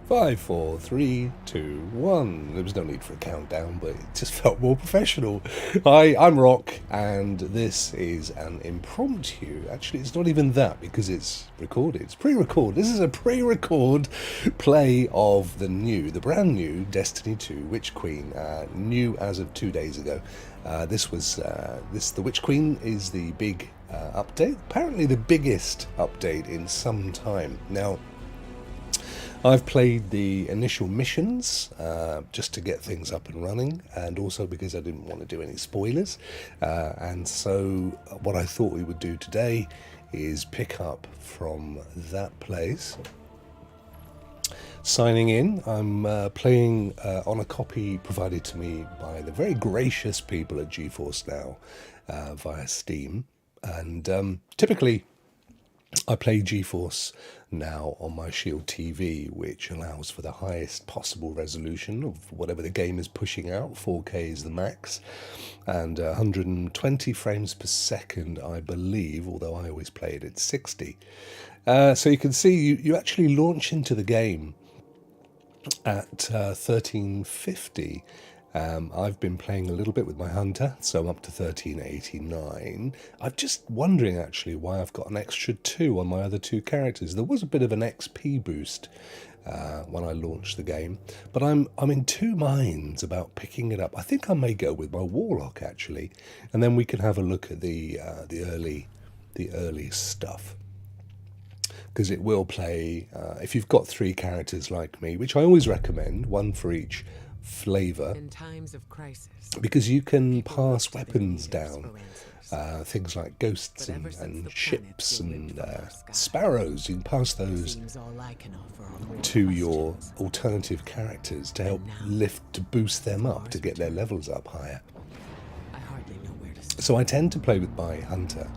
5, 4, 3, 2, 1. There was no need for a countdown, but it just felt more professional. Hi, I'm Rokk, and this is an impromptu. Actually, it's not even that because it's recorded. It's pre-record. This is a pre-record play of the brand new Destiny 2 Witch Queen, new as of 2 days ago. The Witch Queen is the big update. Apparently, the biggest update in some time now. I've played the initial missions just to get things up and running, and also because I didn't want to do any spoilers. And so what I thought we would do today is pick up from that place. Signing in, I'm playing on a copy provided to me by the very gracious people at GeForce NOW via Steam. And typically I play GeForce NOW on my Shield TV, which allows for the highest possible resolution of whatever the game is pushing out. 4K is the max, and 120 frames per second, I believe, although I always play it at 60. So you can see you actually launch into the game at 1350. I've been playing a little bit with my Hunter, so I'm up to 1389. I'm just wondering actually why I've got an extra 2 on my other 2 characters. There was a bit of an XP boost when I launched the game, but I'm in 2 minds about picking it up. I think I may go with my Warlock actually, and then we can have a look at the early stuff. Because it will play, if you've got 3 characters like me, which I always recommend, 1 for each flavor, in times of crisis, because you can pass weapons down, things like ghosts and ships and sparrows. You can pass those to your alternative characters to help to boost them up, to get their levels up higher. So I tend to play with my Hunter.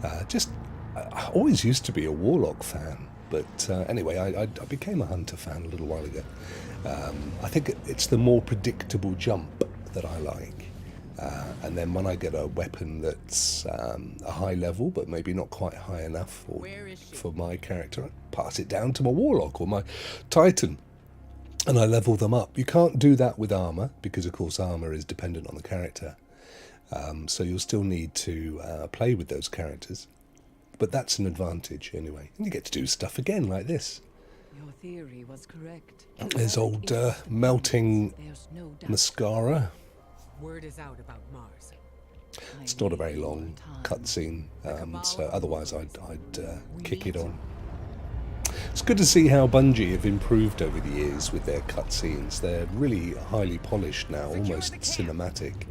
I always used to be a Warlock fan, but anyway, I became a Hunter fan a little while ago. I think it's the more predictable jump that I like. And then when I get a weapon that's a high level, but maybe not quite high enough for my character, I pass it down to my Warlock or my Titan, and I level them up. You can't do that with armor, because of course armor is dependent on the character. So you'll still need to play with those characters. But that's an advantage anyway. And you get to do stuff again like this. Your theory was correct. There's old melting mascara. Word is out about Mars. It's not a very long cutscene, so otherwise I'd kick it on. It's good to see how Bungie have improved over the years with their cutscenes. They're really highly polished now, almost cinematic.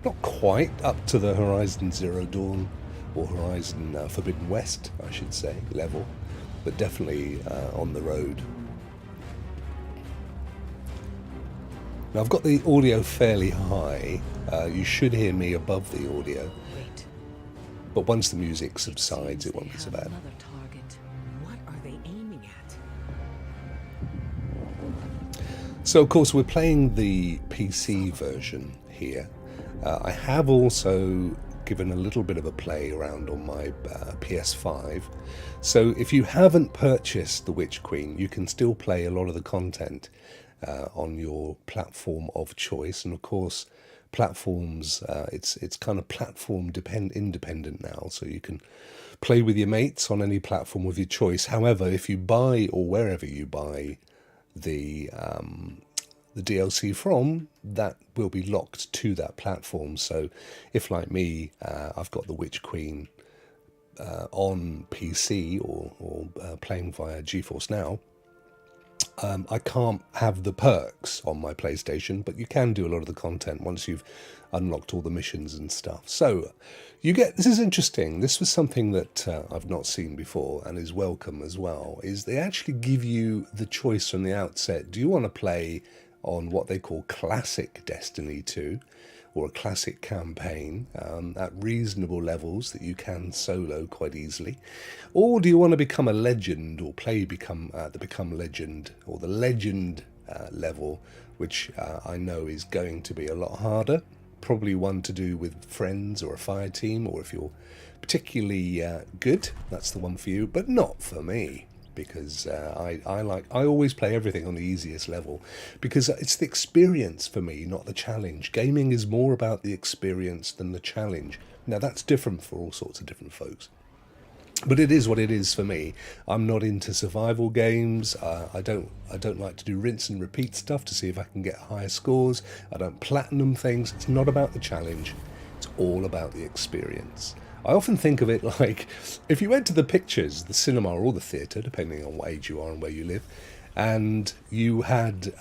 Not quite up to the Horizon Zero Dawn or Horizon Forbidden West, I should say, level, but definitely on the road. Now I've got the audio fairly high. You should hear me above the audio, but once the music subsides, it won't be so bad. What are they aiming at? So of course we're playing the PC version here. I have also given a little bit of a play around on my PS5. So if you haven't purchased The Witch Queen, you can still play a lot of the content on your platform of choice. And of course, platforms, it's kind of platform independent now, so you can play with your mates on any platform of your choice. However, if you buy, or wherever you buy the DLC from, that will be locked to that platform. So if, like me, I've got the Witch Queen on PC or playing via GeForce NOW, I can't have the perks on my PlayStation, but you can do a lot of the content once you've unlocked all the missions and stuff. So this is interesting. This was something that I've not seen before and is welcome as well, is they actually give you the choice from the outset. Do you want to play on what they call classic Destiny 2, or a classic campaign at reasonable levels that you can solo quite easily? Or do you want to become a legend, or become legend, or the legend level, which I know is going to be a lot harder, probably one to do with friends or a fire team, or if you're particularly good, that's the one for you, but not for me. because I always play everything on the easiest level because it's the experience for me, not the challenge. Gaming is more about the experience than the challenge. Now that's different for all sorts of different folks. But it is what it is for me. I'm not into survival games. I don't like to do rinse and repeat stuff to see if I can get higher scores. I don't platinum things. It's not about the challenge. It's all about the experience. I often think of it like if you went to the pictures, the cinema or the theatre, depending on what age you are and where you live, and you had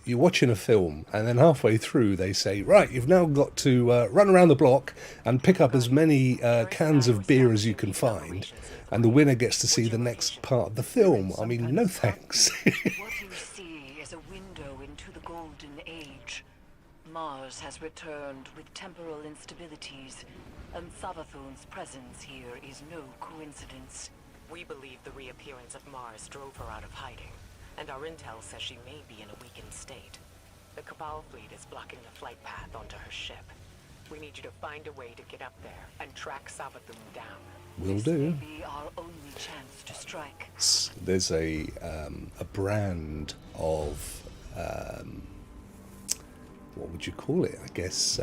you're watching a film, and then halfway through they say, right, you've now got to run around the block and pick up as many cans of beer as you can find, and the winner gets to see the next part of the film. I mean, no thanks. What you see is a window into the golden age. Mars has returned with temporal instabilities, and Savathun's presence here is no coincidence. We believe the reappearance of Mars drove her out of hiding, and our intel says she may be in a weakened state. The Cabal fleet is blocking the flight path onto her ship. We need you to find a way to get up there and track Savathun down. Will This do. may be our only chance to strike. There's a brand of what would you call it? I guess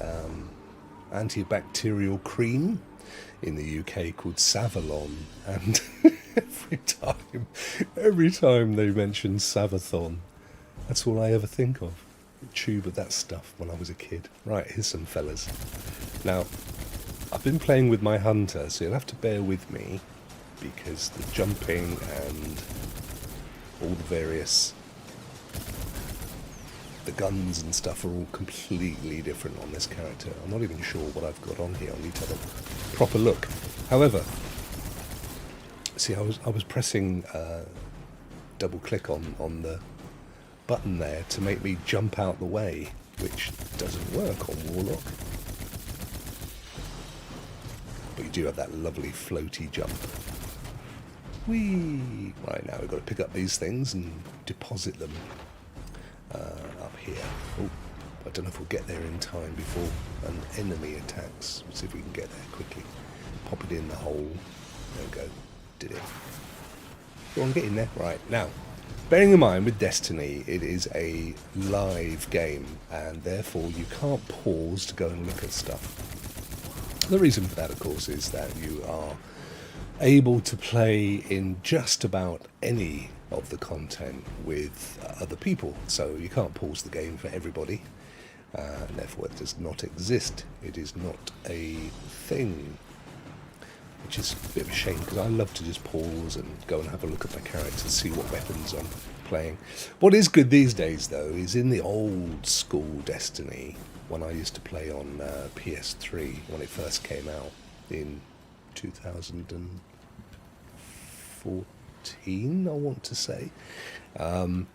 antibacterial cream in the UK called Savalon, and every time they mention Savathon, that's all I ever think of. A tube of that stuff when I was a kid. Right, here's some fellas. Now, I've been playing with my hunter, so you'll have to bear with me because the jumping and all the various the guns and stuff are all completely different on this character. I'm not even sure what I've got on here. I need to have a proper look. However, see, I was pressing double click on the button there to make me jump out the way, which doesn't work on Warlock. But you do have that lovely floaty jump. Whee! Right, now we've got to pick up these things and deposit them up here. Oh, I don't know if we'll get there in time before an enemy attacks. Let's see if we can get there quickly. Pop it in the hole. There we go. Did it. Go on, get in there. Right, now, bearing in mind with Destiny, it is a live game, and therefore you can't pause to go and look at stuff. The reason for that, of course, is that you are able to play in just about any of the content with other people, so you can't pause the game for everybody, and therefore it does not exist. It is not a thing, which is a bit of a shame because I love to just pause and go and have a look at my character, see what weapons I'm playing. What is good these days, though, is in the old school Destiny, when I used to play on PS3 when it first came out in 2014, I want to say. The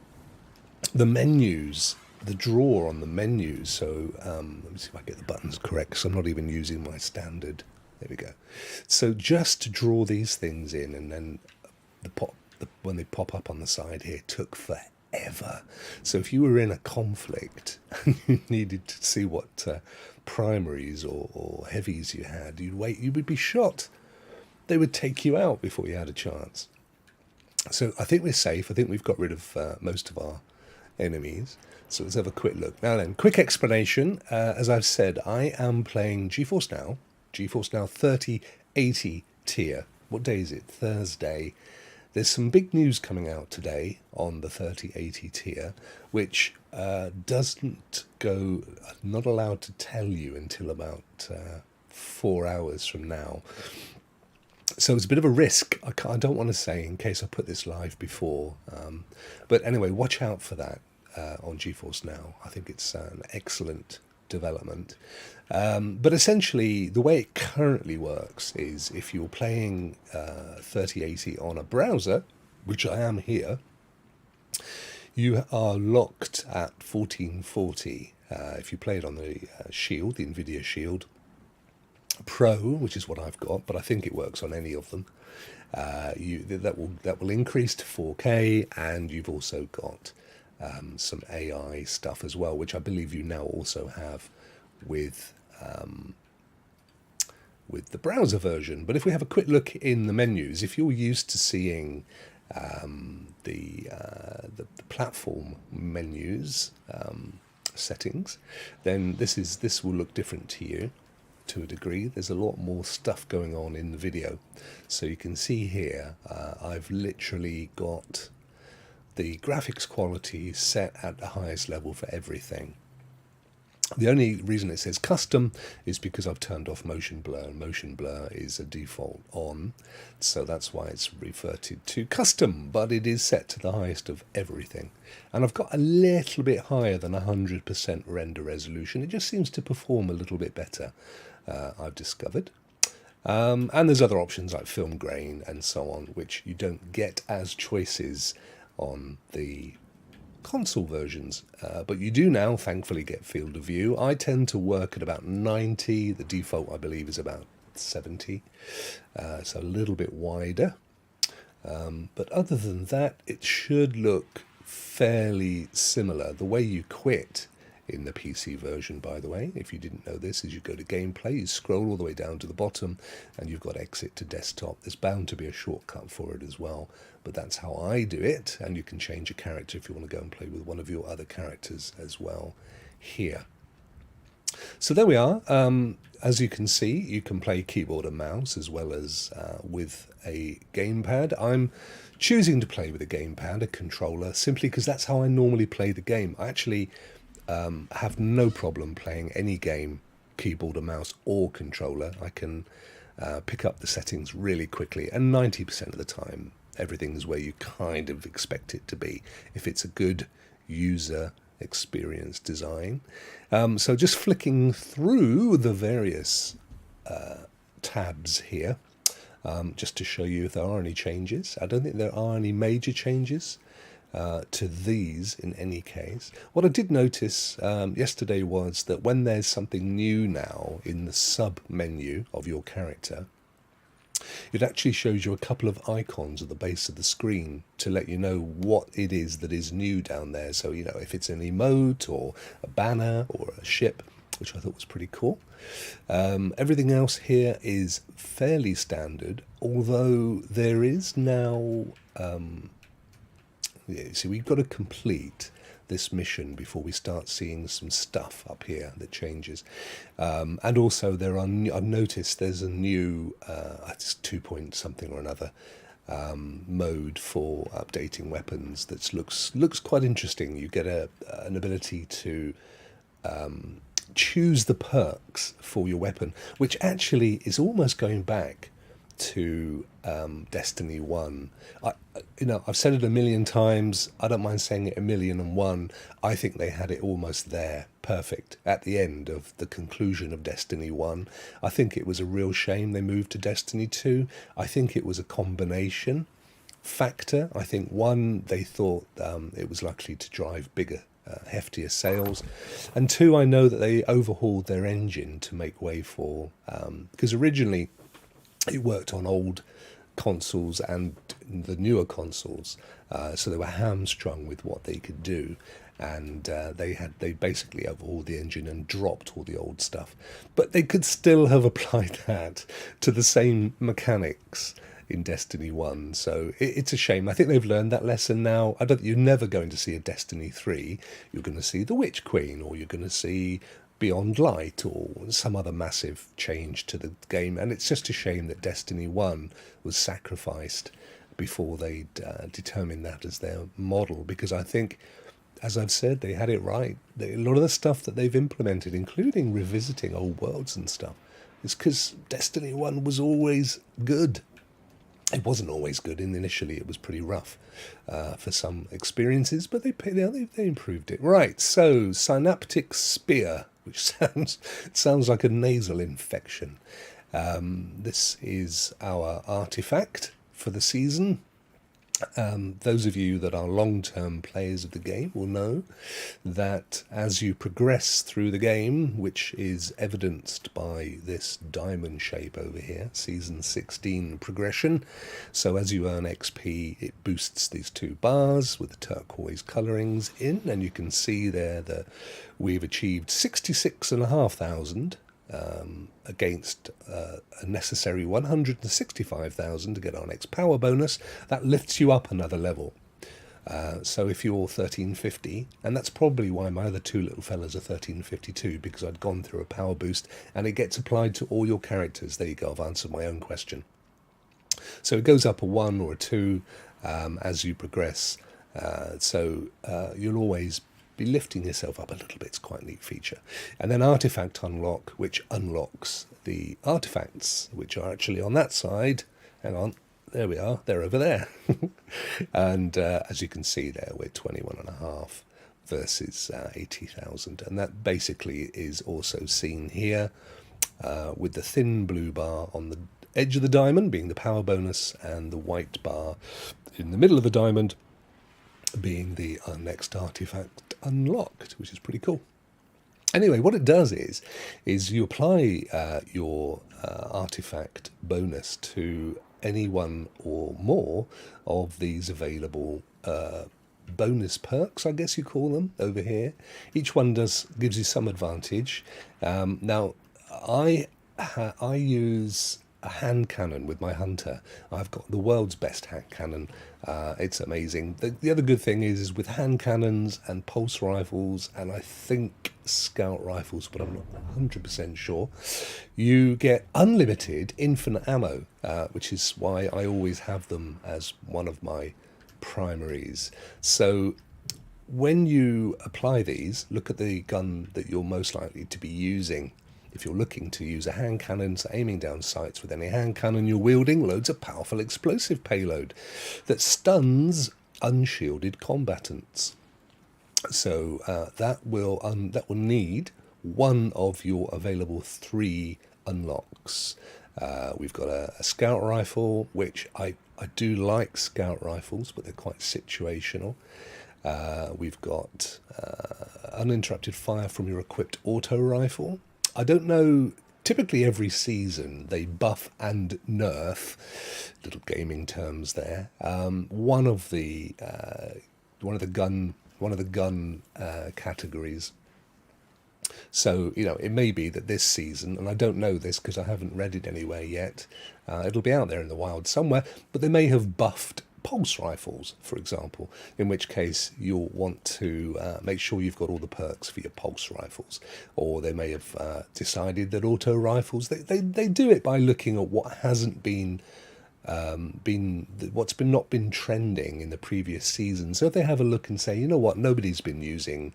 menus, the drawer on the menus, so let me see if I get the buttons correct, because I'm not even using my standard. There we go. So just to draw these things in, and then when they pop up on the side here, took forever. So if you were in a conflict and you needed to see what primaries or heavies you had, you would be shot. They would take you out before you had a chance. So I think we're safe. I think we've got rid of most of our enemies. So let's have a quick look. Now then, quick explanation. As I've said, I am playing GeForce Now. GeForce Now 3080 tier. What day is it? Thursday. There's some big news coming out today on the 3080 tier, which doesn't go, I'm not allowed to tell you until about 4 hours from now. So it's a bit of a risk. I don't want to say in case I put this live before. But anyway, watch out for that on GeForce Now. I think it's an excellent development. But essentially, the way it currently works is if you're playing 3080 on a browser, which I am here, you are locked at 1440. If you play it on the Shield, the NVIDIA Shield Pro, which is what I've got, but I think it works on any of them. That will increase to 4K, and you've also got some AI stuff as well, which I believe you now also have with the browser version. But if we have a quick look in the menus, if you're used to seeing the platform menus settings, then this will look different to you to a degree. There's a lot more stuff going on in the video. So you can see here, I've literally got the graphics quality set at the highest level for everything. The only reason it says custom is because I've turned off motion blur. Motion blur is a default on, so that's why it's reverted to custom, but it is set to the highest of everything. And I've got a little bit higher than 100% render resolution. It just seems to perform a little bit better, I've discovered. And there's other options like film grain and so on, which you don't get as choices on the console versions, but you do now thankfully get field of view. I tend to work at about 90. The default, I believe, is about 70, so a little bit wider, but other than that it should look fairly similar. The way you quit in the PC version, by the way, if you didn't know this, is you go to gameplay, you scroll all the way down to the bottom, and you've got exit to desktop. There's bound to be a shortcut for it as well, but that's how I do it, and you can change a character if you want to go and play with one of your other characters as well here. So there we are. As you can see, you can play keyboard and mouse as well as with a gamepad. I'm choosing to play with a gamepad, a controller, simply because that's how I normally play the game. I actually have no problem playing any game, keyboard and mouse or controller. I can pick up the settings really quickly, and 90% of the time everything is where you kind of expect it to be if it's a good user experience design. So just flicking through the various tabs here, just to show you if there are any changes. I don't think there are any major changes to these in any case. What I did notice yesterday was that when there's something new now in the sub menu of your character, it actually shows you a couple of icons at the base of the screen to let you know what it is that is new down there. So, you know, if it's an emote or a banner or a ship, which I thought was pretty cool. Everything else here is fairly standard, although there is now... see, we've got to complete this mission before we start seeing some stuff up here that changes. And also there are I've noticed there's a new it's 2 point something or another mode for updating weapons that looks quite interesting. You get an ability to choose the perks for your weapon, which actually is almost going back to Destiny 1. I've said it a million times. I don't mind saying it 1,000,001. I think they had it almost there, perfect, at the end of the conclusion of Destiny 1. I think it was a real shame they moved to Destiny 2. I think it was a combination factor. I think, one, they thought it was likely to drive bigger, heftier sales, and two, I know that they overhauled their engine to make way for... because originally it worked on old consoles and the newer consoles, so they were hamstrung with what they could do, and they basically overhauled the engine and dropped all the old stuff. But they could still have applied that to the same mechanics in Destiny 1, so it's a shame. I think they've learned that lesson now. You're never going to see a Destiny 3. You're going to see the Witch Queen, or you're going to see Beyond Light, or some other massive change to the game, and it's just a shame that Destiny 1 was sacrificed before they determined that as their model, because I think, as I've said, they had it right. A lot of the stuff that they've implemented, including revisiting old worlds and stuff, is because Destiny 1 was always good. It wasn't always good, and initially it was pretty rough for some experiences, but they improved it. Right, so Synaptic Spear, which sounds like a nasal infection. This is our artifact for the season. Those of you that are long-term players of the game will know that as you progress through the game, which is evidenced by this diamond shape over here, Season 16 progression, so as you earn XP, it boosts these two bars with the turquoise colourings in, and you can see there that we've achieved 66,500 against a necessary 165,000 to get our next power bonus, that lifts you up another level. So if you're 1350, and that's probably why my other two little fellas are 1352, because I'd gone through a power boost, and it gets applied to all your characters. There you go, I've answered my own question. So it goes up a 1 or a 2 as you progress. So you'll always be lifting yourself up a little bit. It's quite a neat feature. And then artifact unlock, which unlocks the artifacts, which are actually on that side. Hang on, there we are. They're over there. And as you can see there, we're 21.5 versus 80,000. And that basically is also seen here with the thin blue bar on the edge of the diamond being the power bonus, and the white bar in the middle of the diamond being the next artifact unlocked, which is pretty cool. Anyway, what it does is you apply your artifact bonus to any one or more of these available bonus perks, I guess you call them, over here. Each one gives you some advantage. Now, I use a hand cannon with my hunter. I've got the world's best hand cannon. It's amazing. The other good thing is with hand cannons and pulse rifles, and I think scout rifles, but I'm not 100% sure, you get unlimited infinite ammo, which is why I always have them as one of my primaries. So when you apply these, look at the gun that you're most likely to be using. If you're looking to use a hand cannon, so aiming down sights with any hand cannon you're wielding loads a powerful explosive payload that stuns unshielded combatants. So that will need one of your available 3 unlocks. We've got a scout rifle, which I do like scout rifles, but they're quite situational. We've got uninterrupted fire from your equipped auto rifle. I don't know, typically every season they buff and nerf, little gaming terms there, one of the gun categories. So, it may be that this season, and I don't know this because I haven't read it anywhere yet, it'll be out there in the wild somewhere, but they may have buffed pulse rifles, for example, in which case you'll want to make sure you've got all the perks for your pulse rifles. Or they may have decided that auto rifles, they do it by looking at what hasn't what's not been trending in the previous season. So if they have a look and say, you know what, nobody's been using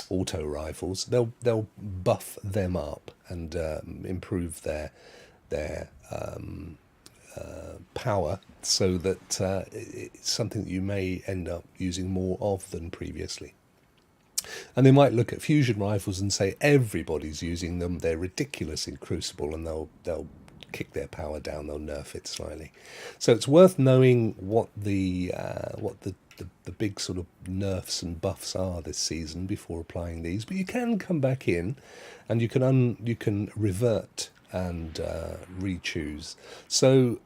auto rifles, they'll buff them up and improve their power, so that it's something that you may end up using more of than previously. And they might look at fusion rifles and say everybody's using them, they're ridiculous in Crucible, and they'll kick their power down, they'll nerf it slightly. So it's worth knowing what the big sort of nerfs and buffs are this season before applying these. But you can come back in and you can revert and re-choose. So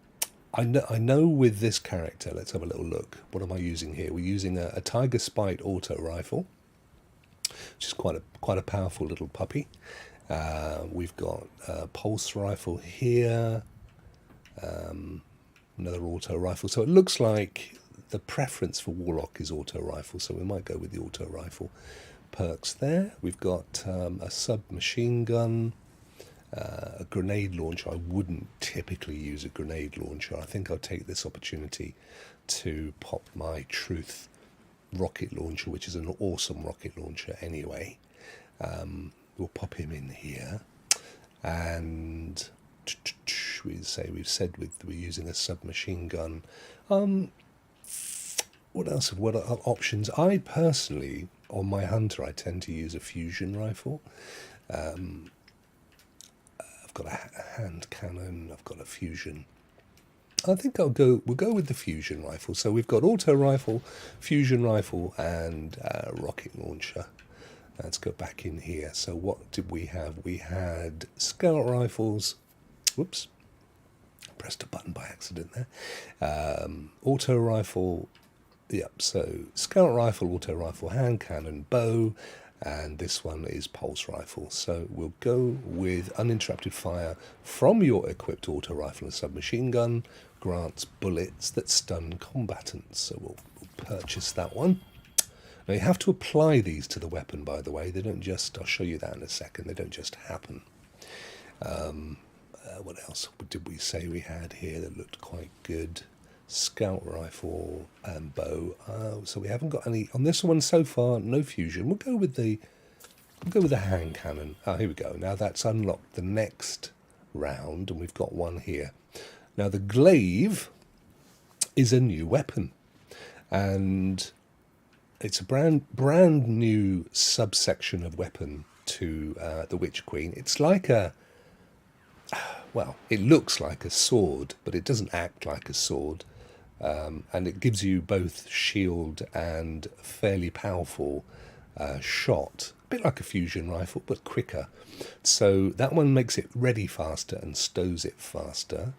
I know with this character, let's have a little look. What am I using here? We're using a Tiger Spite auto rifle, which is quite a powerful little puppy. We've got a pulse rifle here, another auto rifle. So it looks like the preference for Warlock is auto rifle, so we might go with the auto rifle perks there. We've got a submachine gun, a grenade launcher. I wouldn't typically use a grenade launcher. I think I'll take this opportunity to pop my Truth rocket launcher, which is an awesome rocket launcher anyway. We'll pop him in here, and we've said we're using a submachine gun. What else? What are options? I personally, on my hunter, I tend to use a fusion rifle. I've got a hand cannon, I've got a fusion. I think we'll go with the fusion rifle. So we've got auto rifle, fusion rifle, and rocket launcher. Let's go back in here. So what did we have? We had scout rifles. Whoops. Pressed a button by accident there. Auto rifle. Yep, so scout rifle, auto rifle, hand cannon, bow, and this one is pulse rifle. So we'll go with uninterrupted fire from your equipped auto rifle and submachine gun, grants bullets that stun combatants. So we'll purchase that one. Now you have to apply these to the weapon, by the way. They don't just, I'll show you that in a second, they don't just happen. What else did we say we had here that looked quite good? Scout rifle and bow. So we haven't got any on this one so far. No fusion. We'll go with the hand cannon. Here we go. Now that's unlocked the next round, and we've got one here. Now the glaive is a new weapon, and it's a brand new subsection of weapon to the Witch Queen. It's like a, well, it looks like a sword, but it doesn't act like a sword. And it gives you both shield and fairly powerful shot. A bit like a fusion rifle, but quicker. So that one makes it ready faster and stows it faster.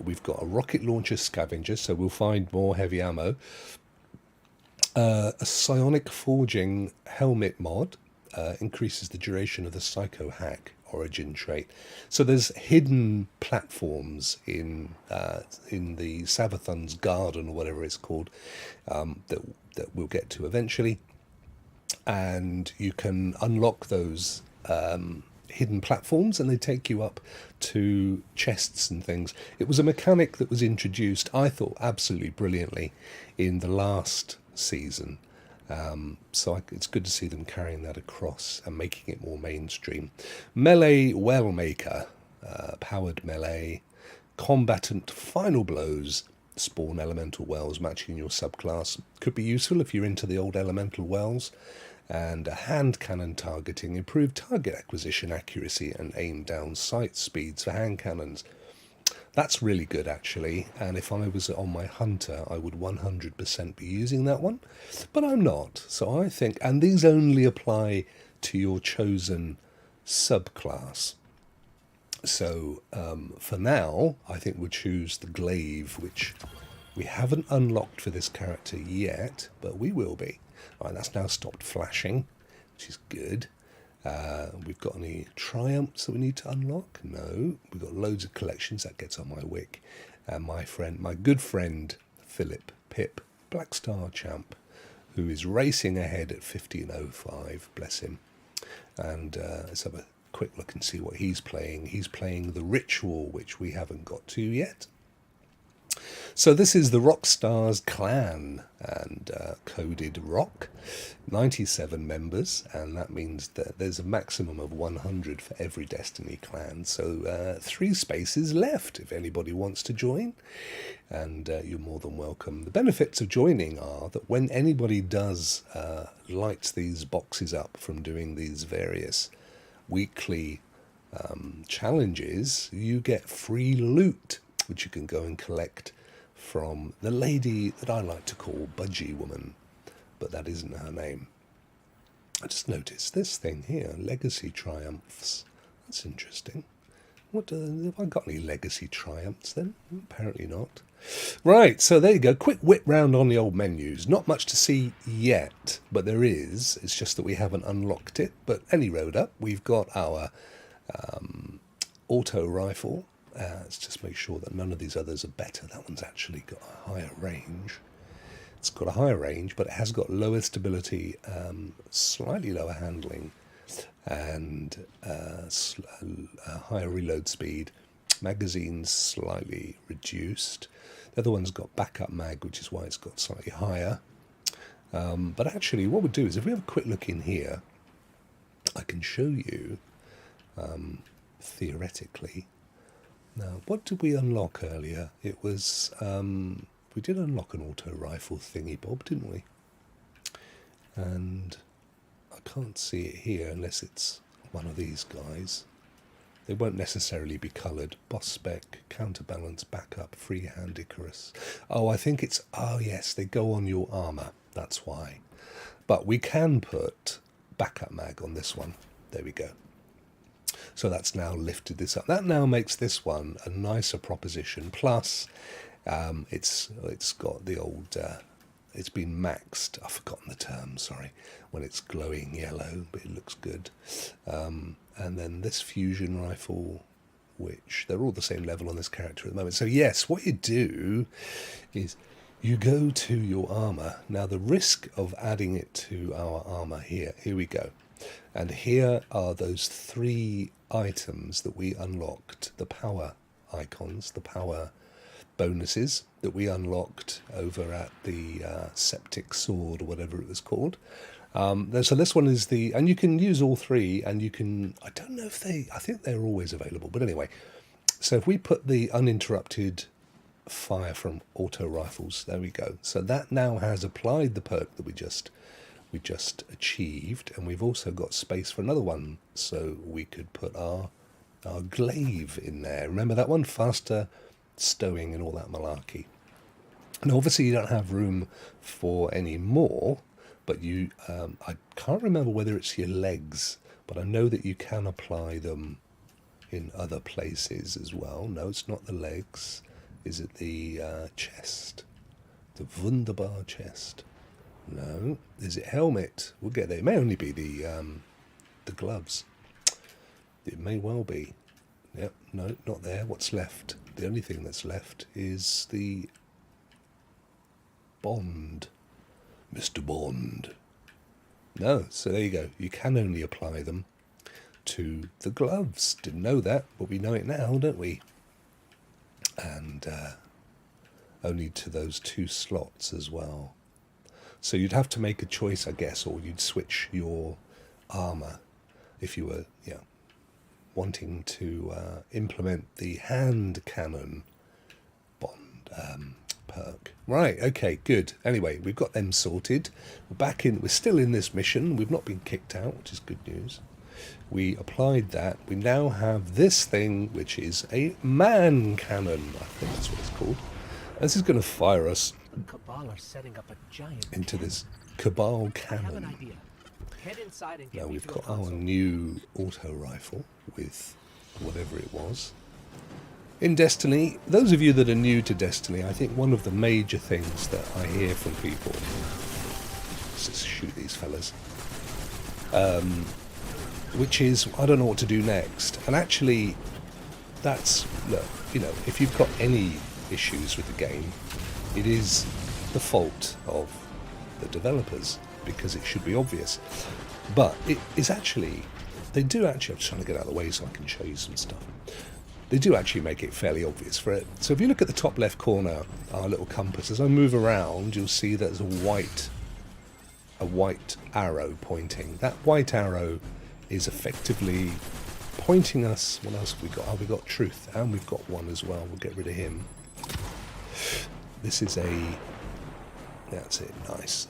We've got a rocket launcher scavenger, so we'll find more heavy ammo. A psionic forging helmet mod increases the duration of the psycho hack origin trait. So there's hidden platforms in the Savathun's garden, or whatever it's called, that we'll get to eventually, and you can unlock those hidden platforms, and they take you up to chests and things. It was a mechanic that was introduced, I thought, absolutely brilliantly in the last season. So it's good to see them carrying that across and making it more mainstream. Melee Well Maker, powered melee, combatant final blows, spawn elemental wells matching your subclass. Could be useful if you're into the old elemental wells. And a hand cannon targeting, improved target acquisition accuracy and aim down sight speeds for hand cannons. That's really good, actually, and if I was on my hunter, I would 100% be using that one, but I'm not. So I think, and these only apply to your chosen subclass. So for now, I think we'll choose the glaive, which we haven't unlocked for this character yet, but we will be. Right, that's now stopped flashing, which is good. We've got any triumphs that we need to unlock? No. We've got loads of collections. That gets on my wick. And my good friend Philip Pip, Black Star champ, who is racing ahead at 15:05. Bless him. And let's have a quick look and see what he's playing. He's playing the Ritual, which we haven't got to yet. So this is the Rockstars clan, and coded Rokk, 97 members, and that means that there's a maximum of 100 for every Destiny clan. So 3 spaces left if anybody wants to join, and you're more than welcome. The benefits of joining are that when anybody does lights these boxes up from doing these various weekly challenges, you get free loot, which you can go and collect from the lady that I like to call Budgie Woman, but that isn't her name. I just noticed this thing here, Legacy Triumphs. That's interesting. Have I got any Legacy Triumphs then? Apparently not. Right, so there you go. Quick whip round on the old menus. Not much to see yet, but there is. It's just that we haven't unlocked it. But any road up, we've got our auto rifle. Let's just make sure that none of these others are better. That one's actually got a higher range. It's got a higher range, but it has got lower stability, slightly lower handling, and a higher reload speed. Magazine's slightly reduced. The other one's got backup mag, which is why it's got slightly higher. But actually, what we'll do is, if we have a quick look in here, I can show you, theoretically. Now, what did we unlock earlier? It was, we did unlock an auto rifle thingy bob, didn't we? And I can't see it here unless it's one of these guys. They won't necessarily be coloured. Boss spec, counterbalance, backup, freehand Icarus. Oh, I think it's, oh yes, they go on your armour. That's why. But we can put backup mag on this one. There we go. So that's now lifted this up. That now makes this one a nicer proposition. Plus, it's got the old it's been maxed. I've forgotten the term, sorry, when it's glowing yellow, but it looks good. And then this fusion rifle, which they're all the same level on this character at the moment. So yes, what you do is you go to your armor. Now the risk of adding it to our armor here we go. And here are those 3 items that we unlocked, the power icons, the power bonuses that we unlocked over at the Septic Sword or whatever it was called. So this one is and you can use all 3, and you can, I don't know if I think they're always available, but anyway. So if we put the uninterrupted fire from auto rifles, there we go. So that now has applied the perk that we just achieved, and we've also got space for another one, so we could put our glaive in there. Remember that one? Faster stowing and all that malarkey. And obviously you don't have room for any more, but you I can't remember whether it's your legs, but I know that you can apply them in other places as well. No, it's not the legs. Is it the chest? The wunderbar chest? No. Is it helmet? We'll get there. It may only be the gloves. It may well be. Yep, no, not there. What's left? The only thing that's left is the Bond. Mr. Bond. No, so there you go. You can only apply them to the gloves. Didn't know that, but we know it now, don't we? And only to those 2 slots as well. So you'd have to make a choice, I guess, or you'd switch your armor if you were, wanting to implement the hand cannon Bond perk. Right, okay, good. Anyway, we've got them sorted. We're still in this mission. We've not been kicked out, which is good news. We applied that. We now have this thing, which is a man cannon. I think that's what it's called. This is going to fire us Cabal are setting up a giant into this Cabal I have an cannon. idea. Head inside and get Now me we've to a got our console. new auto rifle with whatever it was. In Destiny, those of you that are new to Destiny, I think one of the major things that I hear from people, let's just shoot these fellas, which is, I don't know what to do next. And actually, that's, look, if you've got any issues with the game, it is the fault of the developers, because it should be obvious. But it is actually, they do actually, I'm just trying to get out of the way so I can show you some stuff. They do actually make it fairly obvious for it. So if you look at the top left corner, our little compass, as I move around, you'll see there's a white arrow pointing. That white arrow is effectively pointing us. What else have we got? Oh, we've got truth, and we've got one as well. We'll get rid of him. This is that's it, nice.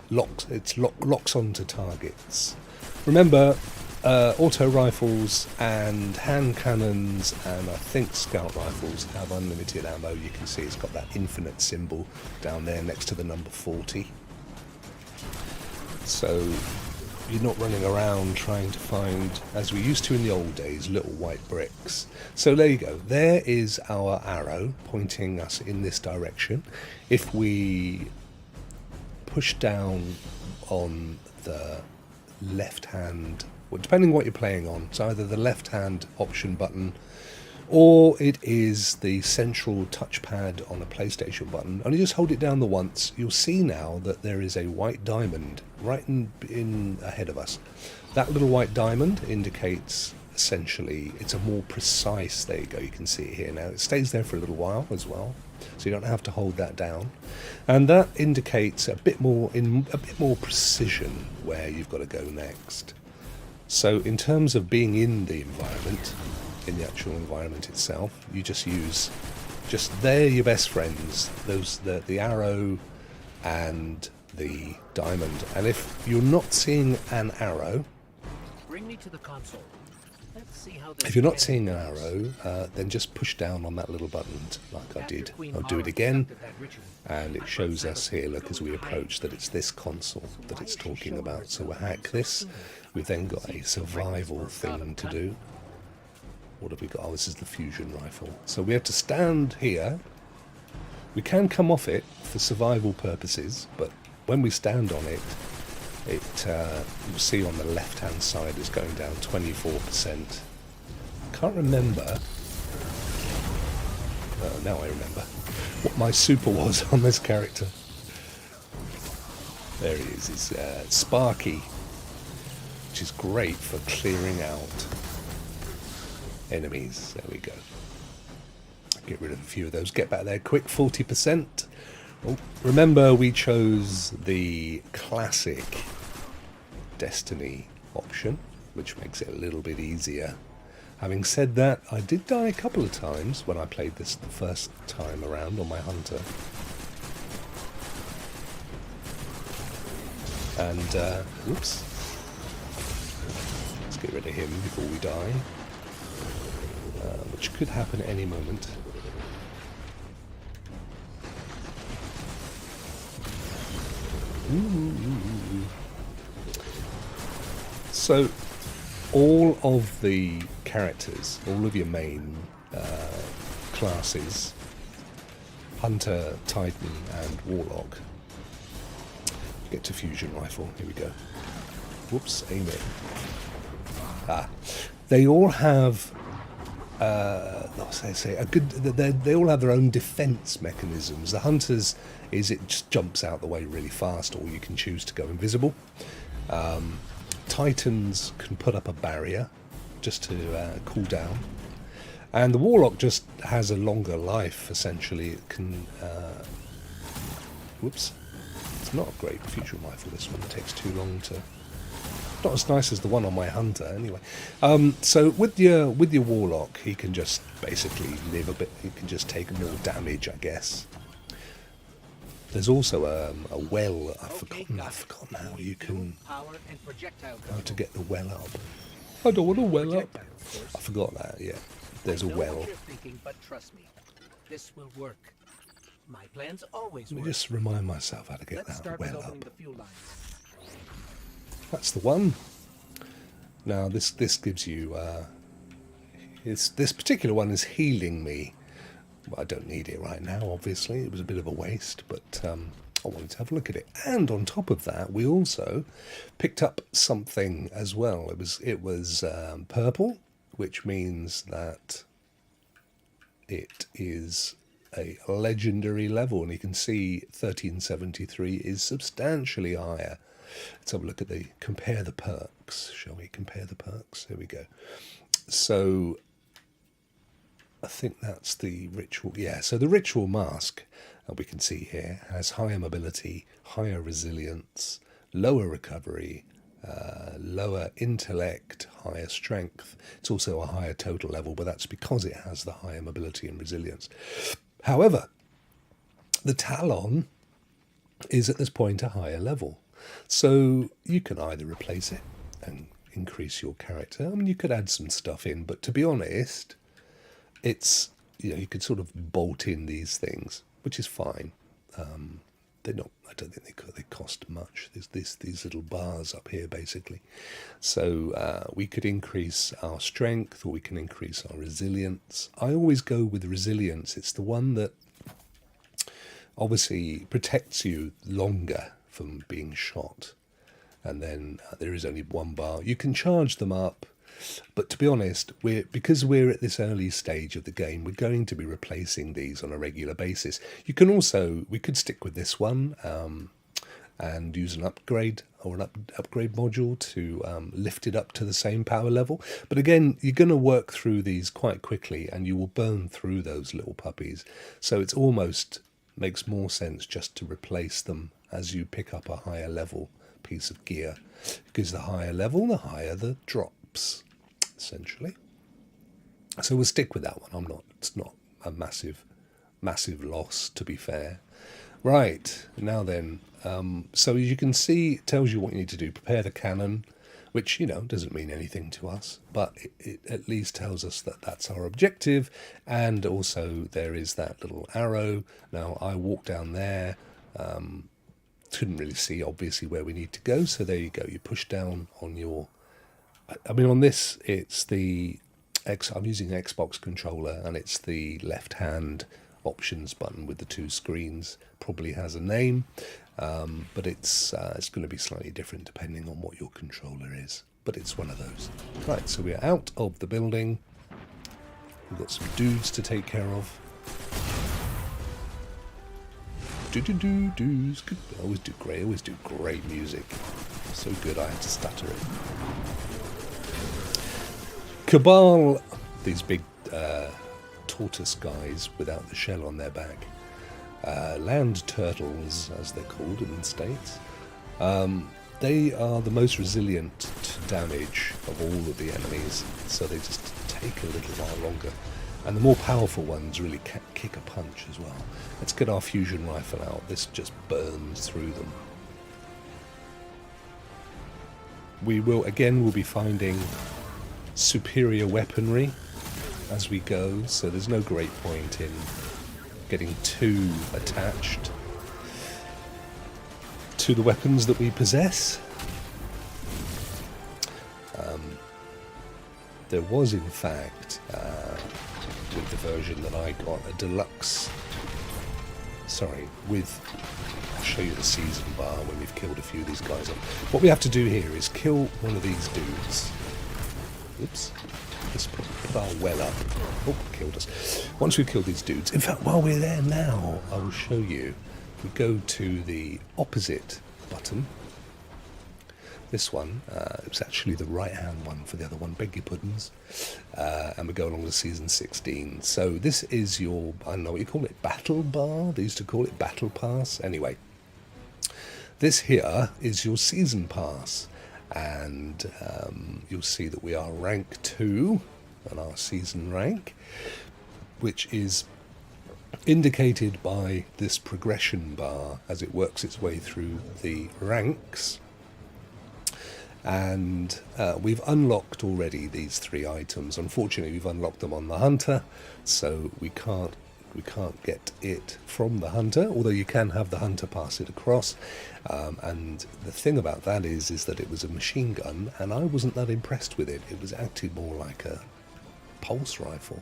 Locks onto targets. Remember, auto rifles and hand cannons and I think scout rifles have unlimited ammo. You can see it's got that infinite symbol down there next to the number 40. So you're not running around trying to find, as we used to in the old days, little white bricks. So there you go. There is our arrow pointing us in this direction. If we push down on the left hand, well, depending on what you're playing on, it's either the left hand option button or it is the central touchpad on a PlayStation button. Only just hold it down the once. You'll see now that there is a white diamond right in ahead of us. That little white diamond indicates, essentially, it's a more precise, there you go, you can see it here now. It stays there for a little while as well, so you don't have to hold that down. And that indicates a bit more precision where you've got to go next. So in terms of being in the environment, in the actual environment itself, you just use, they're your best friends, the arrow and the diamond. And if you're not seeing an arrow, Bring me to the console. Let's see how this if you're not can seeing an goes. arrow, then just push down on that little button like I After did. Queen I'll do Mara it again, conducted that ritual, and it shows us here, look, as we approach, that it's this console that it's talking about. So we'll hack this. We've then got a survival thing to do. What have we got? Oh, this is the fusion rifle. So we have to stand here We can come off it for survival purposes, but when we stand on it, you'll see on the left-hand side it's going down 24%. Can't remember. Now I remember what my super was on this character. There he is. It's Sparky, which is great for clearing out enemies. There we go. Get rid of a few of those. Get back there quick. 40%. Oh, remember, we chose the classic Destiny option, which makes it a little bit easier. Having said that, I did die a couple of times when I played this the first time around on my Hunter. And, whoops. Let's get rid of him before we die. Which could happen at any moment. Ooh. So, all of the characters, all of your main classes, Hunter, Titan, and Warlock. Get to fusion rifle. Here we go. Whoops, aim it. They all have. They all have their own defense mechanisms. The Hunters is it just jumps out the way really fast, or you can choose to go invisible. Titans can put up a barrier just to cool down, and the Warlock just has a longer life. Essentially, it can. Whoops, it's not a great fusion rifle. This one, it takes too long to. Not as nice as the one on my Hunter, anyway. So with your Warlock, he can just basically live a bit. He can just take more damage, I guess. There's also a well. I've forgotten how you can. How to get the well up? I don't want a well up. I forgot that. Yeah, there's a well. But trust me, this will work. My plans always Let me work. just remind myself how to get Let's that start well with up. opening the fuel lines. That's the one. Now this gives you this particular one is healing me. Well, I don't need it right now, obviously. It was a bit of a waste, but I wanted to have a look at it. And on top of that, we also picked up something as well. It was purple, which means that it is a legendary level, and you can see 1373 is substantially higher. Let's have a look at compare the perks. Shall we compare the perks? There we go. So I think that's the ritual. Yeah, so the ritual mask, we can see here, has higher mobility, higher resilience, lower recovery, lower intellect, higher strength. It's also a higher total level, but that's because it has the higher mobility and resilience. However, the Talon is at this point a higher level. So you can either replace it and increase your character. I mean, you could add some stuff in, but to be honest, it's, you could sort of bolt in these things, which is fine. They're not. I don't think they cost much. There's these little bars up here, basically. So we could increase our strength, or we can increase our resilience. I always go with resilience. It's the one that obviously protects you longer from being shot. And then there is only one bar. You can charge them up, but to be honest, because we're at this early stage of the game, we're going to be replacing these on a regular basis. We could stick with this one and use an upgrade or an upgrade module to lift it up to the same power level. But again, you're going to work through these quite quickly, and you will burn through those little puppies. So it's almost makes more sense just to replace them as you pick up a higher level piece of gear, because the higher level, the higher the drops, essentially. So we'll stick with that one. It's not a massive loss, to be fair. Right, now then, so as you can see, it tells you what you need to do. Prepare the cannon, which, doesn't mean anything to us, but it at least tells us that that's our objective. And also there is that little arrow. Now I walk down there, couldn't really see obviously where we need to go, so there you go. You push down on your, on this it's I'm using an Xbox controller, and it's the left hand options button with the two screens. Probably has a name, but it's going to be slightly different depending on what your controller is. But it's one of those. Right, so we're out of the building. We've got some dudes to take care of. Do's. Good. I always do great music. So good I had to stutter it. Cabal, these big tortoise guys without the shell on their back. Land turtles, as they're called in the States. They are the most resilient to damage of all of the enemies, so they just take a little while longer. And the more powerful ones really kick a punch as well. Let's get our fusion rifle out. This just burns through them. We'll be finding superior weaponry as we go, so there's no great point in getting too attached to the weapons that we possess. There was, in fact, with the version that I got, a deluxe. I'll show you the season bar when we've killed a few of these guys off. What we have to do here is kill one of these dudes. Oops. Let's put our well up. Oh, killed us. Once we've killed these dudes, in fact, while we're there now, I will show you. We go to the opposite button. This one, it's actually the right-hand one for the other one, beg your puddings. And we go along to Season 16. So this is your, I don't know what you call it, battle bar? They used to call it battle pass. Anyway, this here is your season pass. And you'll see that we are rank 2 on our season rank, which is indicated by this progression bar as it works its way through the ranks. And we've unlocked already these 3 items. Unfortunately, we've unlocked them on the hunter, so we can't get it from the hunter, although you can have the hunter pass it across. And the thing about that is that it was a machine gun, and I wasn't that impressed with it. It was acting more like a pulse rifle.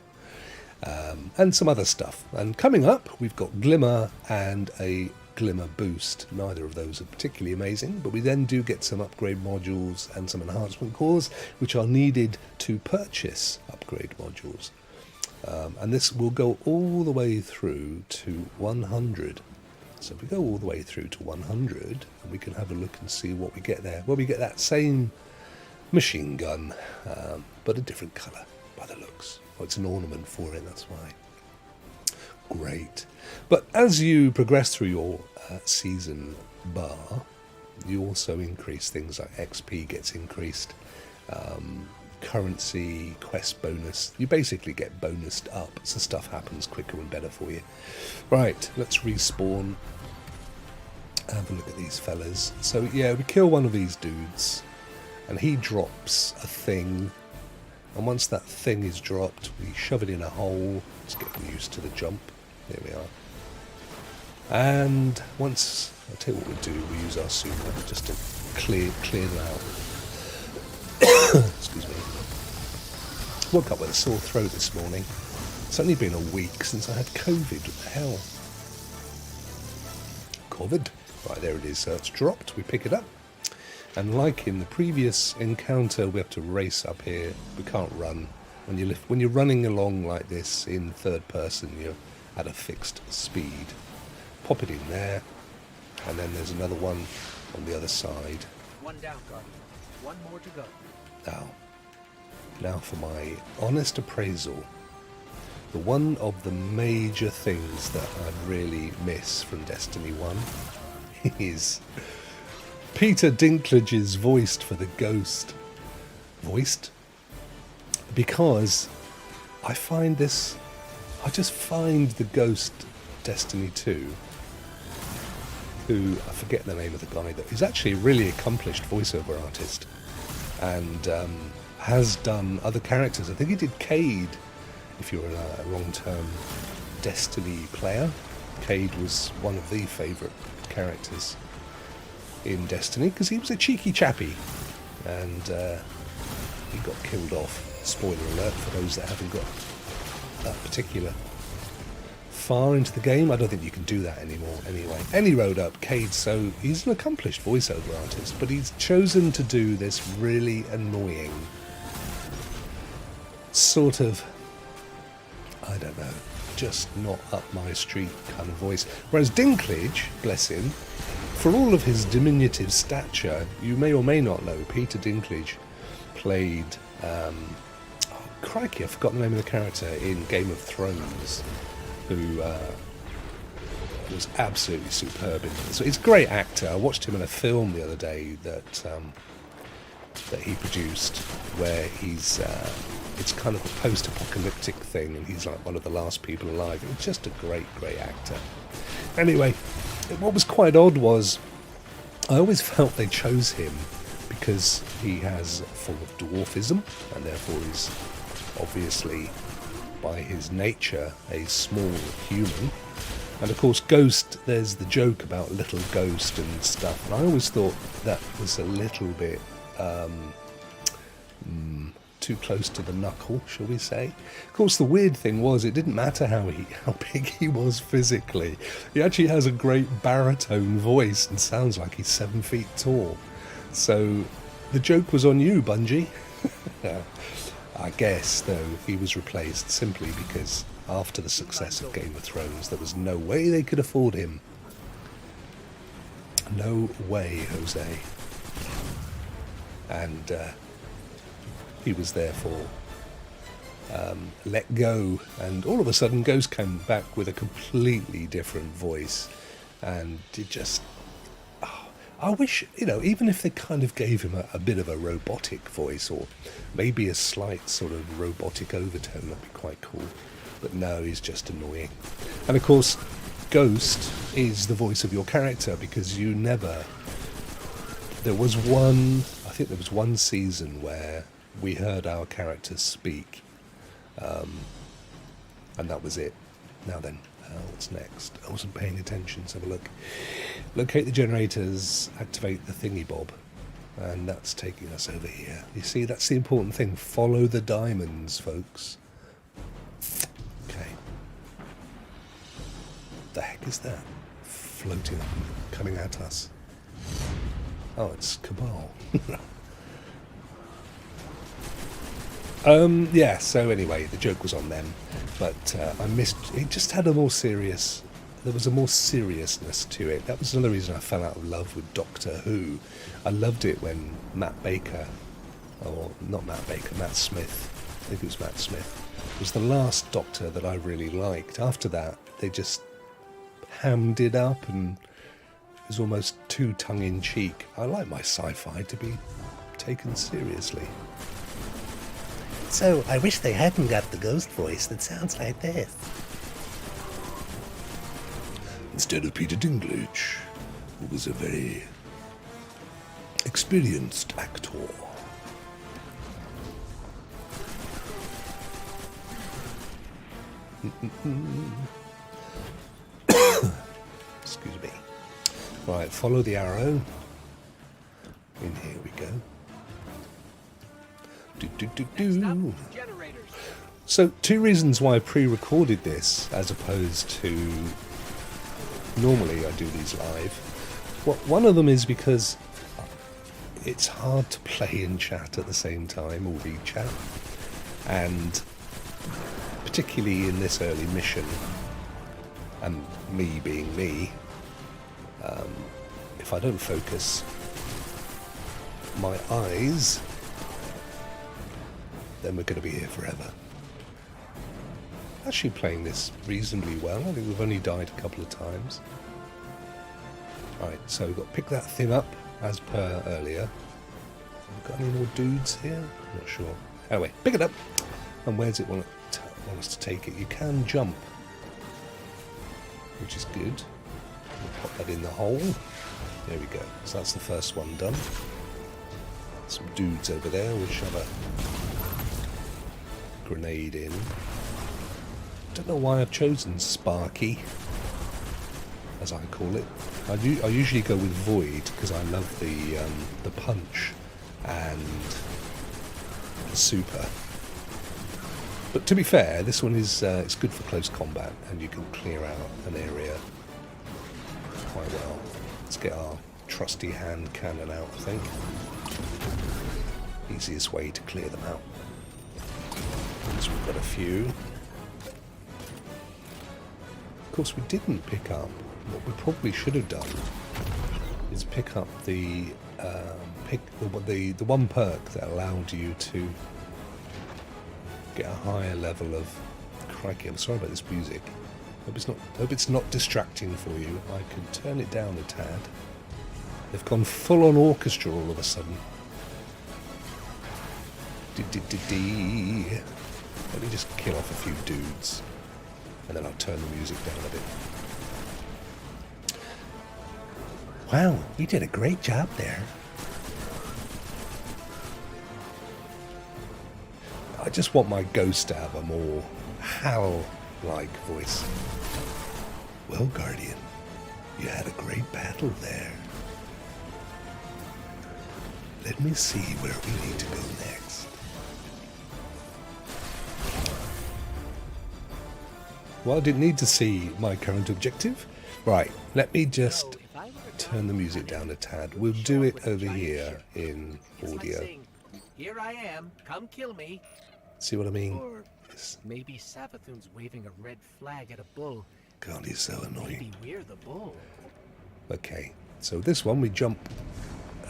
And some other stuff. And coming up, we've got Glimmer and a Glimmer boost. Neither of those are particularly amazing, but we then do get some upgrade modules and some enhancement cores, which are needed to purchase upgrade modules. And this will go all the way through to 100. So if we go all the way through to 100, we can have a look and see what we get there. Well, we get that same machine gun, but a different colour by the looks. Oh, it's an ornament for it, that's why. Great. But as you progress through your season bar, you also increase things like XP gets increased, currency, quest bonus. You basically get bonused up, so stuff happens quicker and better for you. Right, let's respawn. Have a look at these fellas. So yeah, we kill one of these dudes, and he drops a thing. And once that thing is dropped, we shove it in a hole. It's getting used to the jump. There we are. And once, I'll tell you what we'll do, we use our super just to clear them out. Excuse me. Woke up with a sore throat this morning. It's only been a week since I had COVID. What the hell? COVID. Right, there it is. So it's dropped. We pick it up. And like in the previous encounter, we have to race up here. We can't run. When you're running along like this in third person, you're at a fixed speed. Pop it in there, and then there's another one on the other side. One down, Guardian. One more to go. Now for my honest appraisal. The one of the major things that I really miss from Destiny 1 is Peter Dinklage's voiced for the ghost. Voiced? Because I just find the ghost Destiny 2, who, I forget the name of the guy, he's actually a really accomplished voiceover artist, and has done other characters. I think he did Cade, if you're a long-term Destiny player. Cade was one of the favourite characters in Destiny, because he was a cheeky chappy, and he got killed off. Spoiler alert for those that haven't got that particular far into the game. I don't think you can do that anymore anyway. Any road up, Cade, so he's an accomplished voiceover artist, but he's chosen to do this really annoying sort of, I don't know, just not up my street kind of voice. Whereas Dinklage, bless him, for all of his diminutive stature, you may or may not know, Peter Dinklage played, crikey, I've forgotten the name of the character in Game of Thrones, who was absolutely superb in it. So he's a great actor. I watched him in a film the other day that he produced, where he's it's kind of a post-apocalyptic thing, and he's like one of the last people alive. He's just a great actor. Anyway, what was quite odd was I always felt they chose him because he has a form of dwarfism, and therefore he's obviously, by his nature, a small human. And of course, Ghost, there's the joke about little Ghost and stuff, and I always thought that was a little bit too close to the knuckle, shall we say. Of course, the weird thing was, it didn't matter how big he was physically. He actually has a great baritone voice and sounds like he's 7 feet tall. So the joke was on you, Bungie. I guess, though, he was replaced simply because after the success of Game of Thrones, there was no way they could afford him. No way, Jose. And he was therefore let go, and all of a sudden Ghost came back with a completely different voice, and it just... I wish, even if they kind of gave him a bit of a robotic voice, or maybe a slight sort of robotic overtone, that'd be quite cool. But no, he's just annoying. And of course, Ghost is the voice of your character, because you never... I think there was one season where we heard our characters speak, and that was it. Now then, what's next? I wasn't paying attention, let's have a look. Locate the generators, activate the thingy-bob, and that's taking us over here. You see, that's the important thing. Follow the diamonds, folks. Okay. The heck is that? Floating, coming at us. Oh, it's Cabal. Yeah, so anyway, the joke was on them, but I missed... It just had a more serious... There was a more seriousness to it. That was another reason I fell out of love with Doctor Who. I loved it when Matt Baker, or not Matt Baker, Matt Smith, I think it was Matt Smith, was the last Doctor that I really liked. After that, they just hammed it up, and it was almost too tongue-in-cheek. I like my sci-fi to be taken seriously. So, I wish they hadn't got the Ghost voice that sounds like this. Instead of Peter Dinklage, who was a very experienced actor. Excuse me. Right, follow the arrow. In here we go. Do. So, two reasons why I pre-recorded this as opposed to normally I do these live. One of them is because it's hard to play and chat at the same time, or read chat, and particularly in this early mission, and me being me, if I don't focus my eyes, then we're going to be here forever. Actually playing this reasonably well. I think we've only died a couple of times. Right, so we've got to pick that thing up as per earlier. Have we got any more dudes here? I'm not sure. Anyway, pick it up. And where does it want us to take it? You can jump, which is good. We'll pop that in the hole. There we go. So that's the first one done. Some dudes over there. We'll shove a grenade in. Don't know why I've chosen Sparky, as I call it. I usually go with Void because I love the punch and the super. But to be fair, this one is it's good for close combat, and you can clear out an area quite well. Let's get our trusty hand cannon out, I think. Easiest way to clear them out. So we've got a few. Of course, we didn't pick up what we probably should have done. Is pick up the the one perk that allowed you to get a higher level of. Crikey, I'm sorry about this music. Hope it's not distracting for you. I could turn it down a tad. They've gone full on orchestra all of a sudden. Let me just kill off a few dudes, and then I'll turn the music down a bit. Wow, we did a great job there. I just want my ghost to have a more Hal-like voice. Well, Guardian, you had a great battle there. Let me see where we need to go next. Well, I didn't need to see my current objective. Right, let me just turn the music down a tad. We'll do it over here in audio. Here I am, come kill me. See what I mean? Or maybe Savathun's waving a red flag at a bull. God, he's so annoying. Maybe we're the bull. Okay, so this one we jump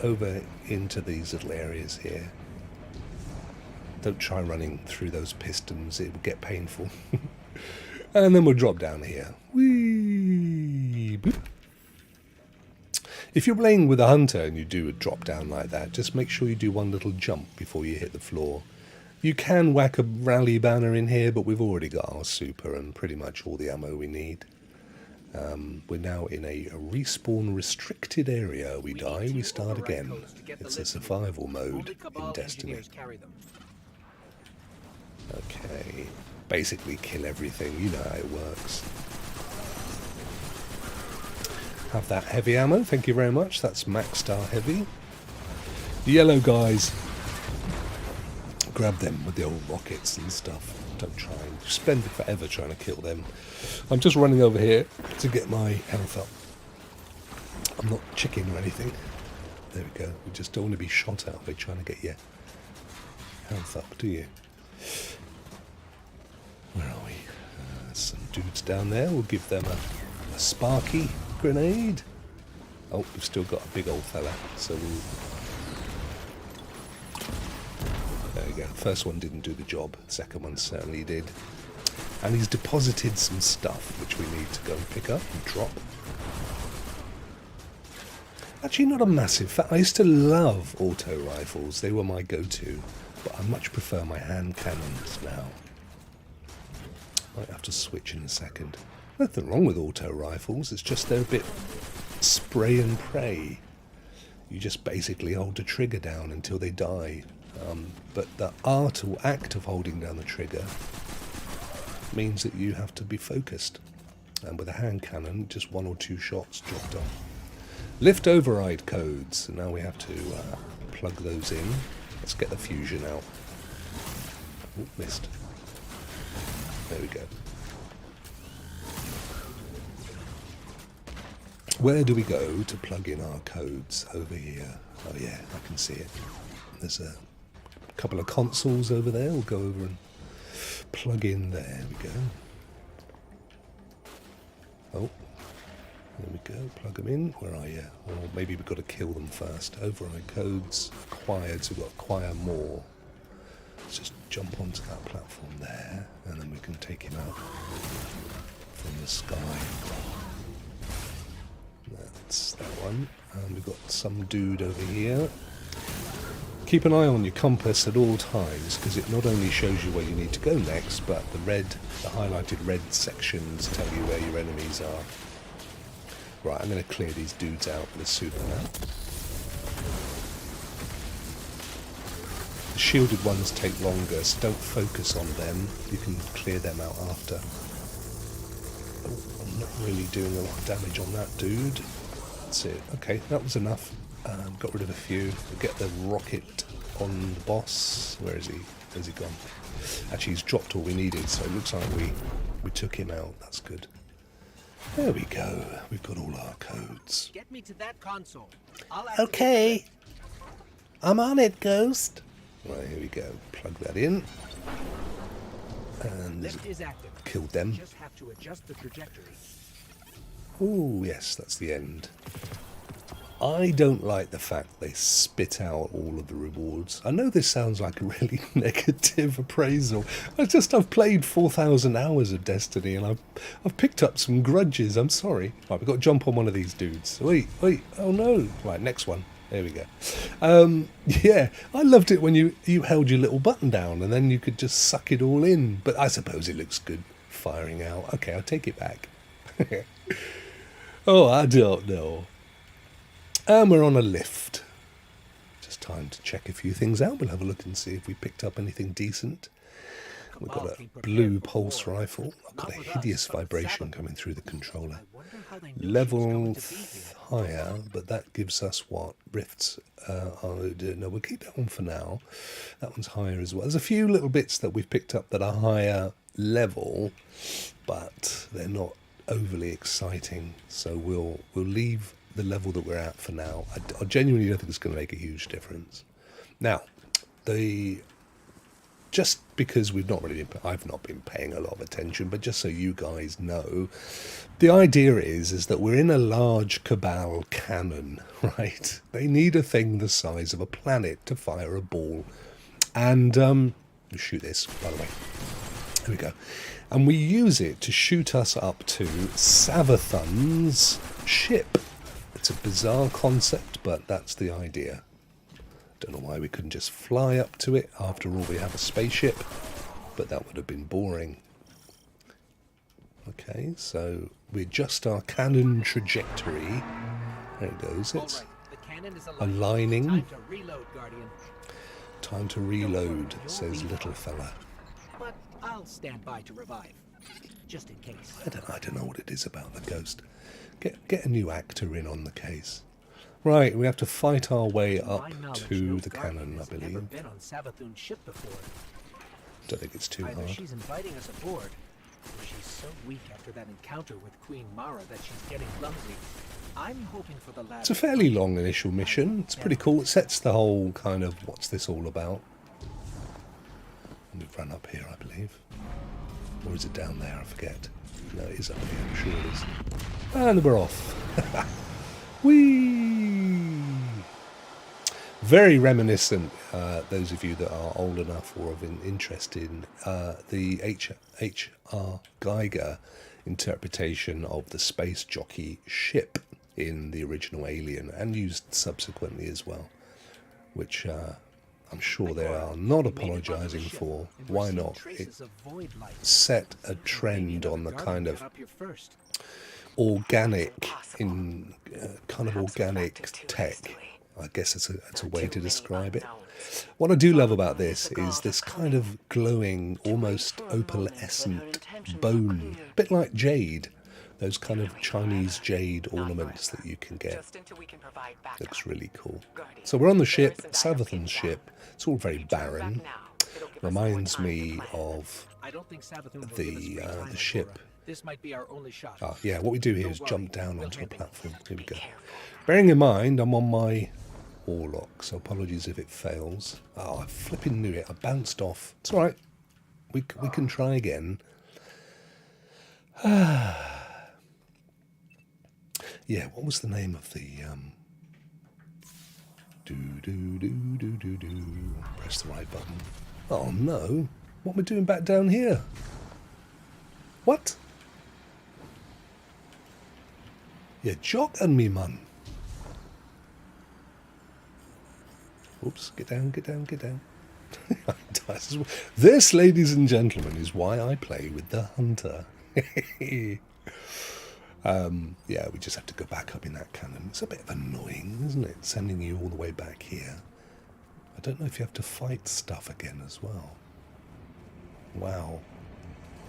over into these little areas here. Don't try running through those pistons, it will get painful. And then we'll drop down here. Whee! Boop. If you're playing with a hunter and you do a drop down like that, just make sure you do one little jump before you hit the floor. You can whack a rally banner in here, but we've already got our super and pretty much all the ammo we need. We're now in a respawn restricted area. We die, we start again. It's a survival mode in Destiny. Okay, basically kill everything, you know how it works. Have that heavy ammo, thank you very much. That's max star heavy. The yellow guys, grab them with the old rockets and stuff. Don't try and spend forever trying to kill them. I'm just running over here to get my health up. I'm not chicken or anything. There we go. We just don't want to be shot at by trying to get your health up, do you? Where are we? Some dudes down there. We'll give them a sparky grenade. Oh, we've still got a big old fella, so we'll... There we go. First one didn't do the job. The second one certainly did. And he's deposited some stuff which we need to go and pick up and drop. Actually, not a massive fan. I used to love auto rifles. They were my go-to. But I much prefer my hand cannons now. Might have to switch in a second. Nothing wrong with auto rifles. It's just they're a bit spray and pray. You just basically hold the trigger down until they die. But the art or act of holding down the trigger means that you have to be focused. And with a hand cannon, just one or two shots dropped on. Lift override codes. So now we have to plug those in. Let's get the fusion out. Oh, missed. There we go. Where do we go to plug in our codes? Over here. Oh yeah, I can see it. There's a couple of consoles over there. We'll go over and plug in. There we go. Oh, there we go. Plug them in. Where are you? Or maybe we've got to kill them first. Override codes acquired. So we've got to acquire more. Let's just jump onto that platform there, and then we can take him out from the sky. That's that one. And we've got some dude over here. Keep an eye on your compass at all times, because it not only shows you where you need to go next, but the highlighted red sections tell you where your enemies are. Right, I'm going to clear these dudes out with a super now. The shielded ones take longer, so don't focus on them. You can clear them out after. Oh, I'm not really doing a lot of damage on that dude. That's it. Okay, that was enough. Got rid of a few. We'll get the rocket on the boss. Where is he? Where's he gone? Actually, he's dropped all we needed, so it looks like we took him out. That's good. There we go. We've got all our codes. Get me to that console. I'll Okay. I'm on it, Ghost. Right, here we go. Plug that in. And Lift is active. killed them. Just have to adjust the trajectory. Oh, yes, that's the end. I don't like the fact they spit out all of the rewards. I know this sounds like a really negative appraisal. I've played 4,000 hours of Destiny and I've picked up some grudges. I'm sorry. Right, we've got to jump on one of these dudes. Wait, oh no. Right, next one. There we go. Yeah, I loved it when you held your little button down and then you could just suck it all in. But I suppose it looks good firing out. Okay, I'll take it back. Oh, I don't know. And we're on a lift. Just time to check a few things out. We'll have a look and see if we picked up anything decent. We've got a blue pulse rifle. I've got a hideous vibration coming through the controller. Level higher, but that gives us what? Rifts. No, we'll keep that one for now. That one's higher as well. There's a few little bits that we've picked up that are higher level, but they're not overly exciting. So we'll leave the level that we're at for now. I genuinely don't think it's going to make a huge difference. Now, just because I've not been paying a lot of attention, but just so you guys know, the idea is that we're in a large Cabal cannon, right? They need a thing the size of a planet to fire a ball. And shoot this, by the way. There we go. And we use it to shoot us up to Savathun's ship. It's a bizarre concept, but that's the idea. Don't know why we couldn't just fly up to it. After all, we have a spaceship, but that would have been boring. Okay, so we adjust our cannon trajectory. There it goes. It's aligning. Time to reload, Guardian. Time to reload, says little fella. But I'll stand by to revive, just in case. I don't know what it is about the ghost. Get a new actor in on the case. Right, we have to fight our way up to the cannon, I believe. Never been on Savathun's ship before. Don't think it's too Either hard. she's inviting us aboard, or she's so weak after that encounter with Queen Mara that she's getting clumsy. I'm hoping for the latter. It's a fairly long initial mission. It's pretty cool. It sets the whole kind of what's this all about. We've run up here, I believe. Or is it down there? I forget. No, it is up here. I'm sure it is. And we're off. Whee! Very reminiscent, those of you that are old enough or of an interest in the H.R. Geiger interpretation of the space jockey ship in the original Alien, and used subsequently as well, which I'm sure they are not apologising for. Why not? It set a trend on the kind of organic, organic tech. I guess it's a way to describe it. What I do love about this is this kind of glowing, almost opalescent bone, a bit like jade. Those kind of Chinese jade ornaments that you can get. Looks really cool. So we're on the ship, Savathun's ship. It's all very barren. Reminds me of the ship. This might be our only shot. Yeah, what we do here is jump down onto a platform. Here we go. Bearing in mind, I'm on my Warlock, so apologies if it fails. I flipping knew it. I bounced off. It's all right. We can try again. Yeah, what was the name of the press the right button. Oh no, what am I doing back down here? What? You're jocking me, man. Oops, get down, get down, get down. This, ladies and gentlemen, is why I play with the Hunter. Yeah, we just have to go back up in that cannon. It's a bit annoying, isn't it? Sending you all the way back here. I don't know if you have to fight stuff again as well. Wow.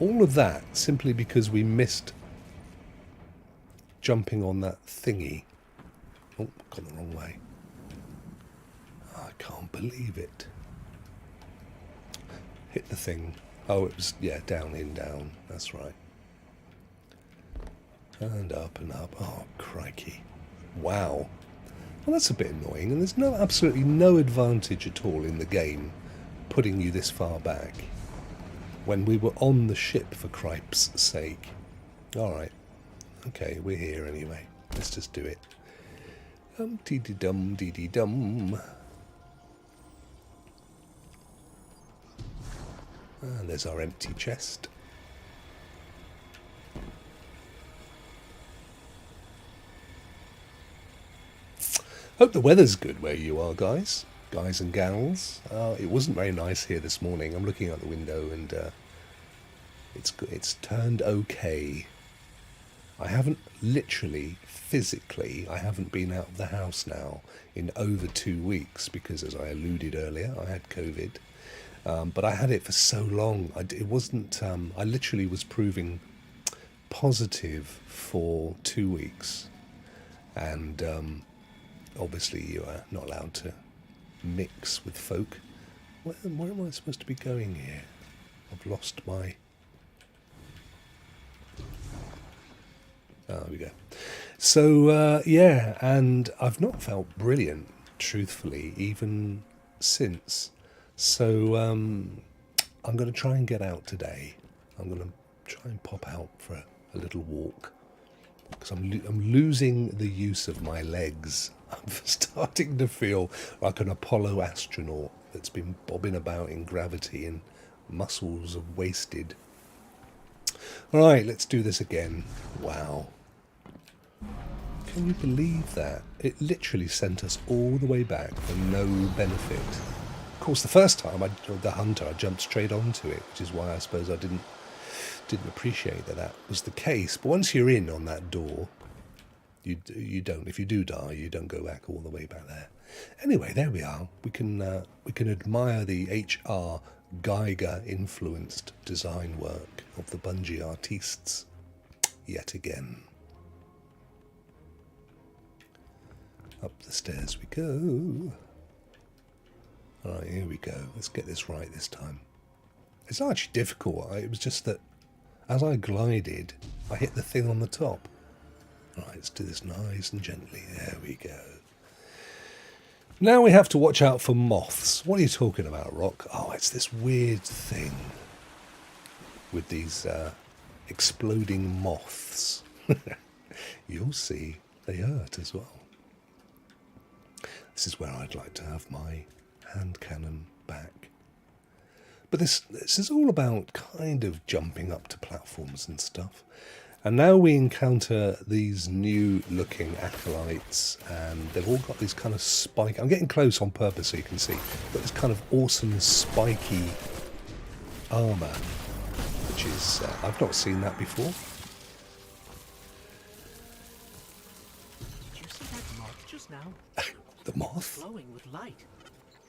All of that simply because we missed jumping on that thingy. Oh, gone the wrong way. I can't believe it. hit the thing. Oh, it was, yeah, down, in, down. That's right. And up and up. Oh, crikey. Wow. Well, that's a bit annoying, and there's absolutely no advantage at all in the game putting you this far back when we were on the ship, for cripe's sake. Alright. Okay, we're here anyway. Let's just do it. Dee-dee-dum, dee-dee-dum. And there's our empty chest. Hope the weather's good where you are, guys and gals. It wasn't very nice here this morning. I'm looking out the window and it's turned okay. I haven't literally, physically, I haven't been out of the house now in over 2 weeks because, as I alluded earlier, I had COVID. But I had it for so long. It wasn't. I literally was proving positive for 2 weeks, and obviously you are not allowed to mix with folk. Where am I supposed to be going here? I've lost my... There we go. So, yeah, and I've not felt brilliant, truthfully, even since. So, I'm going to try and get out today. I'm going to try and pop out for a little walk. Because I'm losing the use of my legs. I'm starting to feel like an Apollo astronaut that's been bobbing about in gravity and muscles are wasted. Alright, let's do this again. Wow. Can you believe that? It literally sent us all the way back for no benefit. Of course, the first time, the hunter, I jumped straight onto it, which is why I suppose I didn't appreciate that was the case. But once you're in on that door, you don't. If you do die, you don't go back all the way back there. Anyway, there we are. We can admire the H.R. Geiger influenced design work of the Bungie artistes yet again. Up the stairs we go. Alright, here we go. Let's get this right this time. It's not actually difficult. It was just that as I glided, I hit the thing on the top. Alright, let's do this nice and gently. There we go. Now we have to watch out for moths. What are you talking about, Rokk? Oh, it's this weird thing with these exploding moths. You'll see they hurt as well. This is where I'd like to have my hand cannon back. But this is all about kind of jumping up to platforms and stuff. And now we encounter these new looking acolytes, and they've all got these kind of spike... I'm getting close on purpose so you can see. But this kind of awesome spiky armour, which is... I've not seen that before. Did you see that moth just now? The moth? Glowing with light.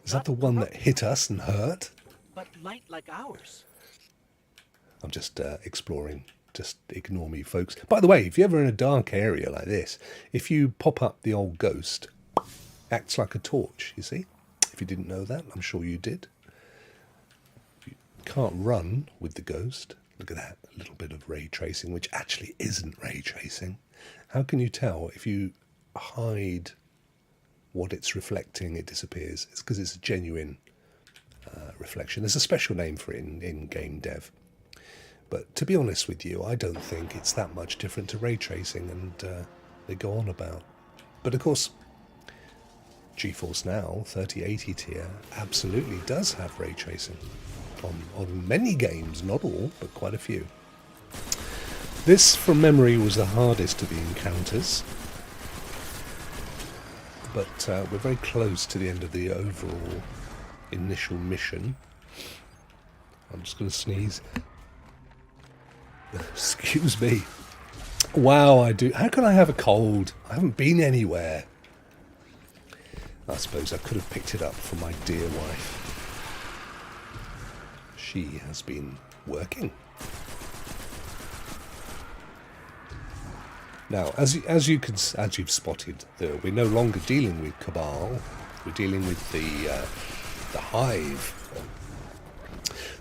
Is that the one that hit us and hurt? But light like ours. I'm just exploring. Just ignore me, folks. By the way, if you're ever in a dark area like this, if you pop up the old ghost, acts like a torch, you see? If you didn't know that, I'm sure you did. You can't run with the ghost. Look at that, a little bit of ray tracing, which actually isn't ray tracing. How can you tell if you hide what it's reflecting, it disappears? It's because it's a genuine reflection. There's a special name for it in game dev. But to be honest with you, I don't think it's that much different to ray tracing, and they go on about. But of course, GeForce NOW 3080 tier absolutely does have ray tracing on many games, not all, but quite a few. This, from memory, was the hardest of the encounters, but we're very close to the end of the overall initial mission. I'm just going to sneeze. Excuse me. Wow, I do. How can I have a cold? I haven't been anywhere. I suppose I could have picked it up from my dear wife. She has been working. Now, as you've spotted, we're no longer dealing with Cabal. We're dealing with the Hive.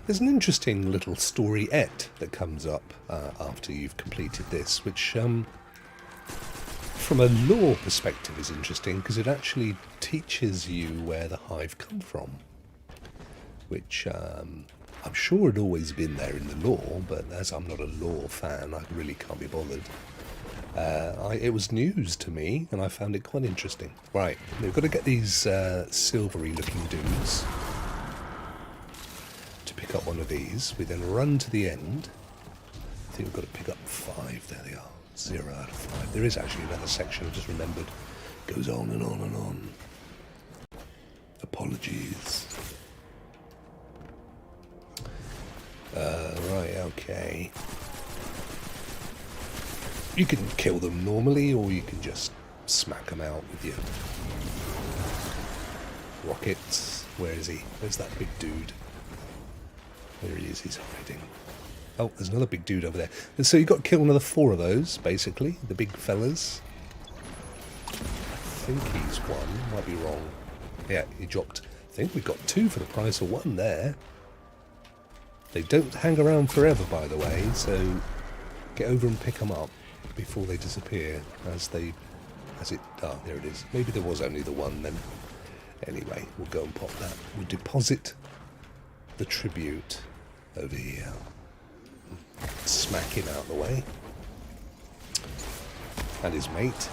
There's an interesting little storyette that comes up after you've completed this, which from a lore perspective is interesting because it actually teaches you where the Hive come from, which I'm sure had always been there in the lore, but as I'm not a lore fan, I really can't be bothered. It was news to me, and I found it quite interesting. Right, we've got to get these silvery looking dudes to pick up one of these. We then run to the end. I think we've got to pick up 5. There they are. 0 out of 5. There is actually another section, I just remembered. Goes on and on and on. Apologies. Right, okay. You can kill them normally, or you can just smack them out with your rockets. Where is he? Where's that big dude? There he is, he's hiding. Oh, there's another big dude over there. And so you've got to kill another 4 of those, basically, the big fellas. I think he's one, might be wrong. Yeah, he dropped. I think we got 2 for the price of 1 there. They don't hang around forever, by the way, so get over and pick them up before they disappear oh, there it is. Maybe there was only the 1 then. Anyway, we'll go and pop that. We'll deposit the tribute over here. Smack him out of the way. And his mate.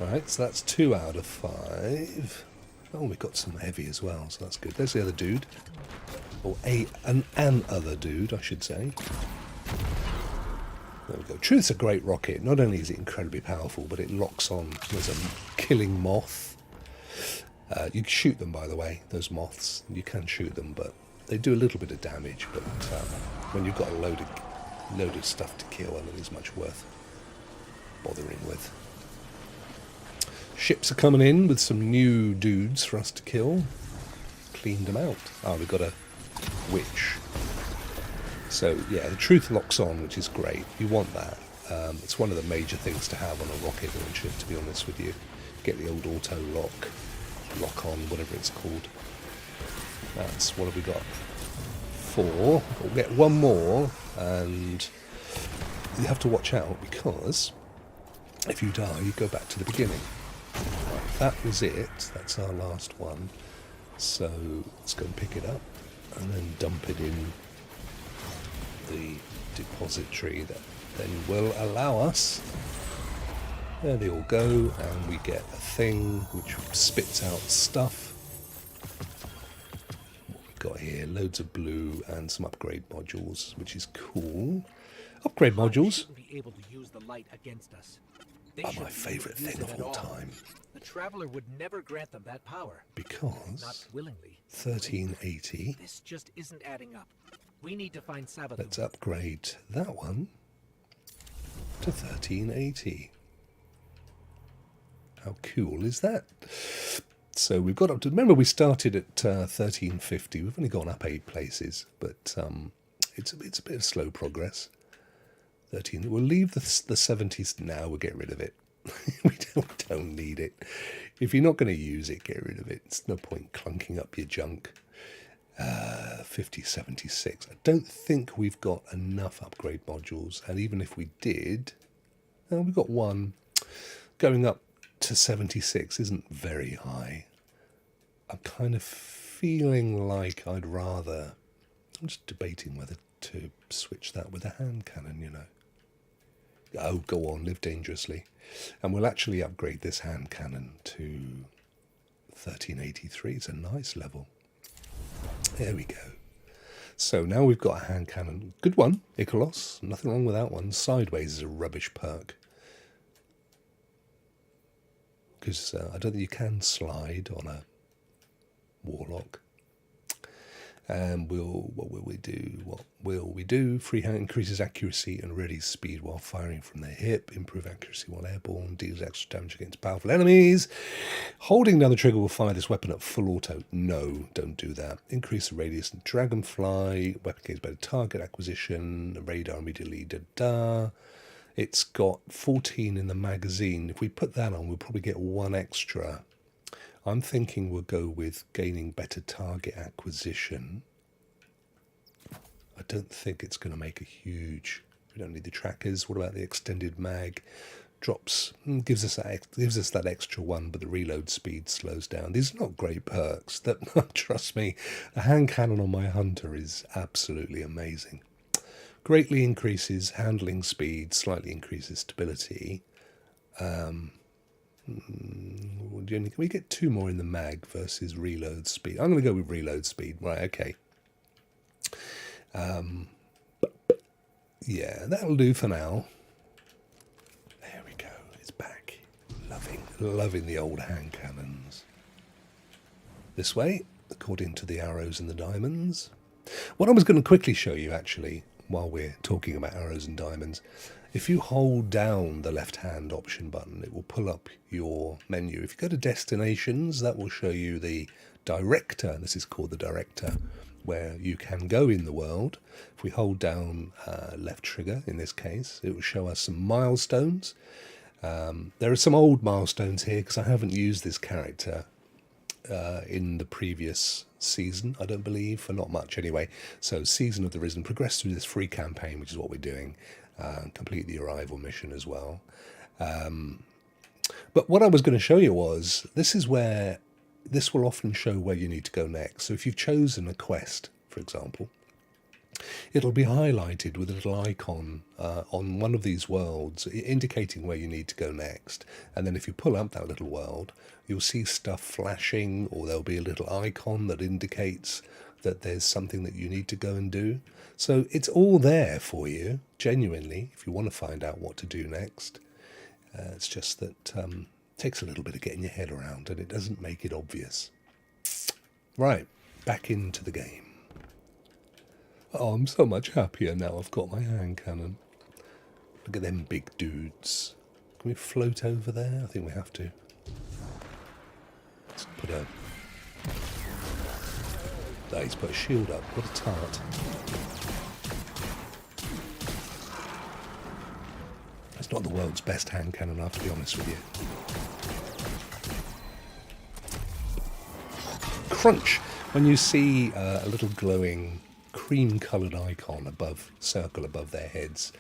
Alright, so that's 2 out of 5. Oh, we've got some heavy as well, so that's good. There's the other dude. Or an other dude, I should say. There we go. Truth's a great rocket. Not only is it incredibly powerful, but it locks on. There's a killing moth. You can shoot them, by the way, those moths. You can shoot them, but they do a little bit of damage. But when you've got a load of stuff to kill, I don't think it's much worth bothering with. Ships are coming in with some new dudes for us to kill. Cleaned them out. Oh, we've got a witch. So, yeah, the truth locks on, which is great. You want that. It's one of the major things to have on a rocket launcher, to be honest with you. Get the old auto lock on, whatever it's called. That's, what have we got? 4. We'll get 1 more, and you have to watch out, because if you die, you go back to the beginning. Right, that was it. That's our last one. So let's go and pick it up and then dump it in the depository that then will allow us. There they all go, and we get a thing which spits out stuff. What we got here? Loads of blue and some upgrade modules, which is cool. Upgrade modules Shouldn't be able to use the light against us. They are shouldn't my be able favourite to use thing it of at all time. The Traveler would never grant them that power. Not Because willingly. 1380. This just isn't adding up. We need to find Sabathun. Let's upgrade that one to 1380. How cool is that? So we've got up to... Remember, we started at 1350. We've only gone up 8 places, but it's a bit of slow progress. 13. We'll leave the 70s now. We'll get rid of it. We don't need it. If you're not going to use it, get rid of it. It's no point clunking up your junk. 5076. I don't think we've got enough upgrade modules, and even if we did, we've got 1. Going up to 76 isn't very high. I'm kind of feeling like I'd rather... I'm just debating whether to switch that with a hand cannon, you know. Oh, go on, live dangerously. And we'll actually upgrade this hand cannon to 1383. It's a nice level. There we go. So now we've got a hand cannon. Good one, Ikelos. Nothing wrong with that one. Sideways is a rubbish perk. Because I don't think you can slide on a warlock. And what will we do? Free hand increases accuracy and ready speed while firing from the hip. Improve accuracy while airborne. Deals extra damage against powerful enemies. Holding down the trigger will fire this weapon at full auto. No, don't do that. Increase the radius and dragonfly. Weapon gains better target acquisition. Radar immediately. It's got 14 in the magazine. If we put that on, we'll probably get 1 extra I'm thinking we'll go with gaining better target acquisition. I don't think it's going to make a huge... We don't need the trackers. What about the extended mag? Drops, gives us that extra one, but the reload speed slows down. These are not great perks. That, trust me, a hand cannon on my hunter is absolutely amazing. Greatly increases handling speed, slightly increases stability. Can we get 2 more in the mag versus reload speed? I'm going to go with reload speed. Right, okay. Yeah, that'll do for now. There we go. It's back. Loving the old hand cannons. This way, according to the arrows and the diamonds. What I was going to quickly show you, actually, while we're talking about arrows and diamonds, if you hold down the left-hand option button, it will pull up your menu. If you go to destinations, that will show you the director. This is called the director, where you can go in the world. If we hold down left trigger, in this case, it will show us some milestones. There are some old milestones here because I haven't used this character in the previous season, I don't believe, for not much anyway. So Season of the Risen, progress through this free campaign, which is what we're doing. Complete the arrival mission as well. But what I was going to show you was, this will often show where you need to go next. So if you've chosen a quest, for example, it'll be highlighted with a little icon on one of these worlds indicating where you need to go next. And then if you pull up that little world, you'll see stuff flashing, or there'll be a little icon that indicates that there's something that you need to go and do. So it's all there for you, genuinely, if you want to find out what to do next. It's just that it takes a little bit of getting your head around, and it doesn't make it obvious. Right, back into the game. Oh, I'm so much happier now I've got my hand cannon. Look at them big dudes. Can we float over there? I think we have to. Let's put a... Oh, he's put a shield up. What a tart. It's not the world's best hand cannon, I have to be honest with you. Crunch! When you see a little glowing cream-coloured icon circle above their heads,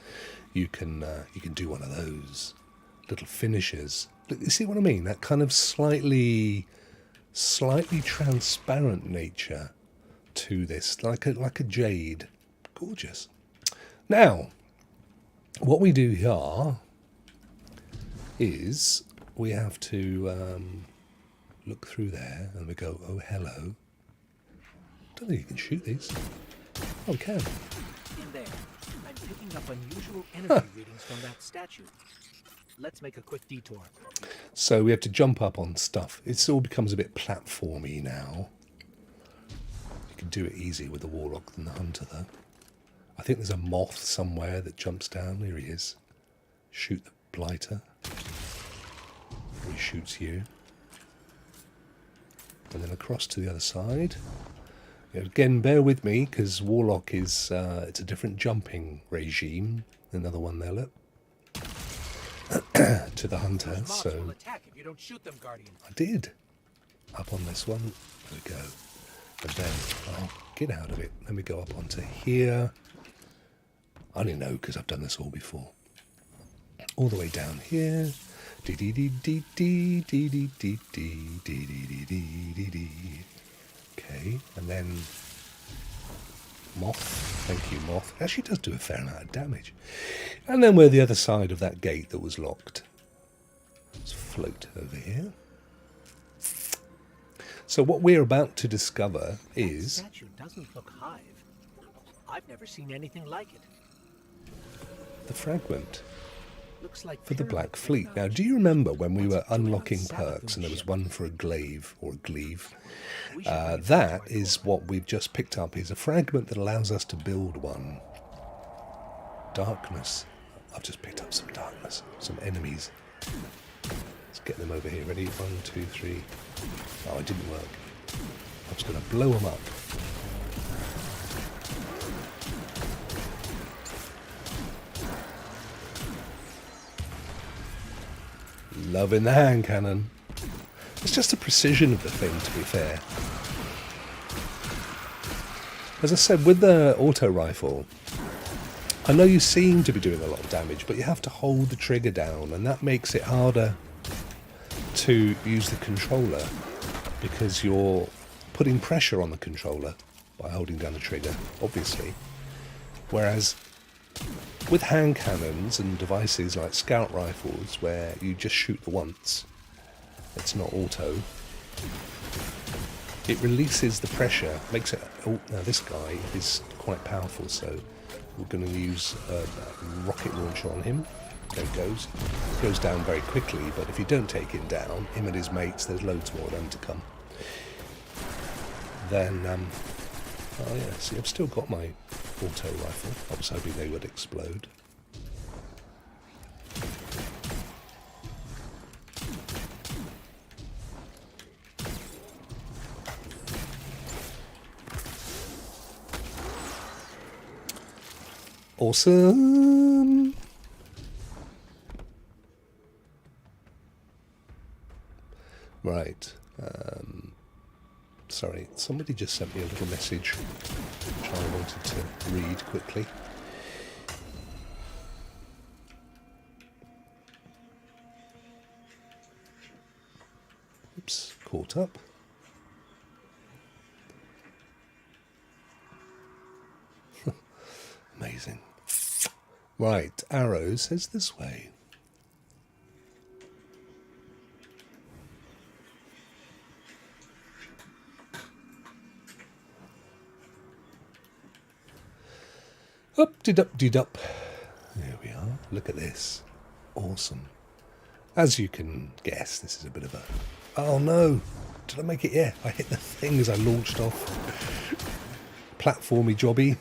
you can do one of those little finishers. You see what I mean? That kind of slightly transparent nature to this, like a jade. Gorgeous. Now, what we do here is we have to look through there and we go, oh, hello. Don't think you can shoot these. Oh, we can. In there, I'm picking up unusual energy readings from that statue. Let's make a quick detour. So we have to jump up on stuff. It all becomes a bit platformy now. You can do it easy with the Warlock than the Hunter, though. I think there's a moth somewhere that jumps down. Here he is. Shoot the blighter. He shoots you. And then across to the other side. Again, bear with me, because Warlock is it's a different jumping regime. Another one there, look. To the Hunter, Mobs so... will attack if you don't shoot them, Guardian. I did. Up on this one. There we go. And then I'll get out of it. Let me go up onto here. I only know because I've done this all before. All the way down here. Okay, and then Moth. Thank you, Moth. Actually does do a fair amount of damage. And then we're the other side of that gate that was locked. Let's float over here. So what we're about to discover is... That statue doesn't look Hive. I've never seen anything like it. the fragment Looks like for the Black pyramid Fleet. Now, do you remember when we were unlocking perks and there was one for a glaive or a gleave? That is what we've just picked up, is a fragment that allows us to build one. Darkness. I've just picked up some darkness, some enemies. Let's get them over here. Ready? 1, 2, 3. Oh, it didn't work. I'm just going to blow them up. Loving the hand cannon. It's just the precision of the thing, to be fair. As I said, with the auto rifle, I know you seem to be doing a lot of damage, but you have to hold the trigger down, and that makes it harder to use the controller because you're putting pressure on the controller by holding down the trigger, obviously. Whereas with hand cannons and devices like scout rifles, where you just shoot the once, it's not auto, it releases the pressure, makes it... Oh, now this guy is quite powerful, so we're going to use a rocket launcher on him. There it goes. It goes down very quickly, but if you don't take him down, him and his mates, there's loads more of them to come. Then, oh yeah, see, I've still got my auto rifle. I was hoping they would explode. Awesome! Right. Sorry, somebody just sent me a little message which I wanted to read quickly. Oops, caught up. Amazing. Right, arrow says this way. Up-de-dup-de-dup. There we are. Look at this. Awesome. As you can guess, this is a bit of a... Oh no! Did I make it? Yeah, I hit the thing as I launched off. Platformy jobby.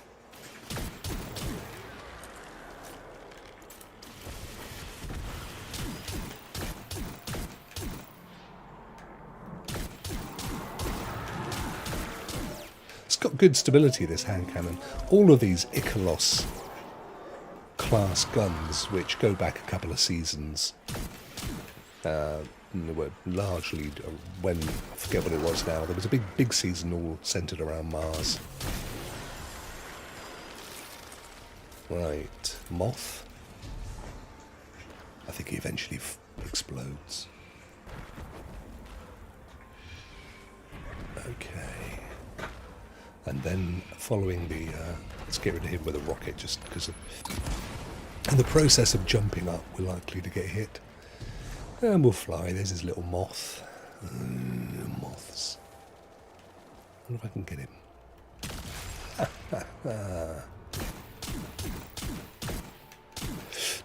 It's got good stability, this hand cannon. All of these Icalos class guns, which go back a couple of seasons, were largely when, I forget what it was now, there was a big season all centred around Mars. Right, Moth. I think he eventually explodes. Okay. And then following the... let's get rid of him with a rocket, just because of... In the process of jumping up, we're likely to get hit. And we'll fly. There's his little moth. Moths. I wonder if I can get him.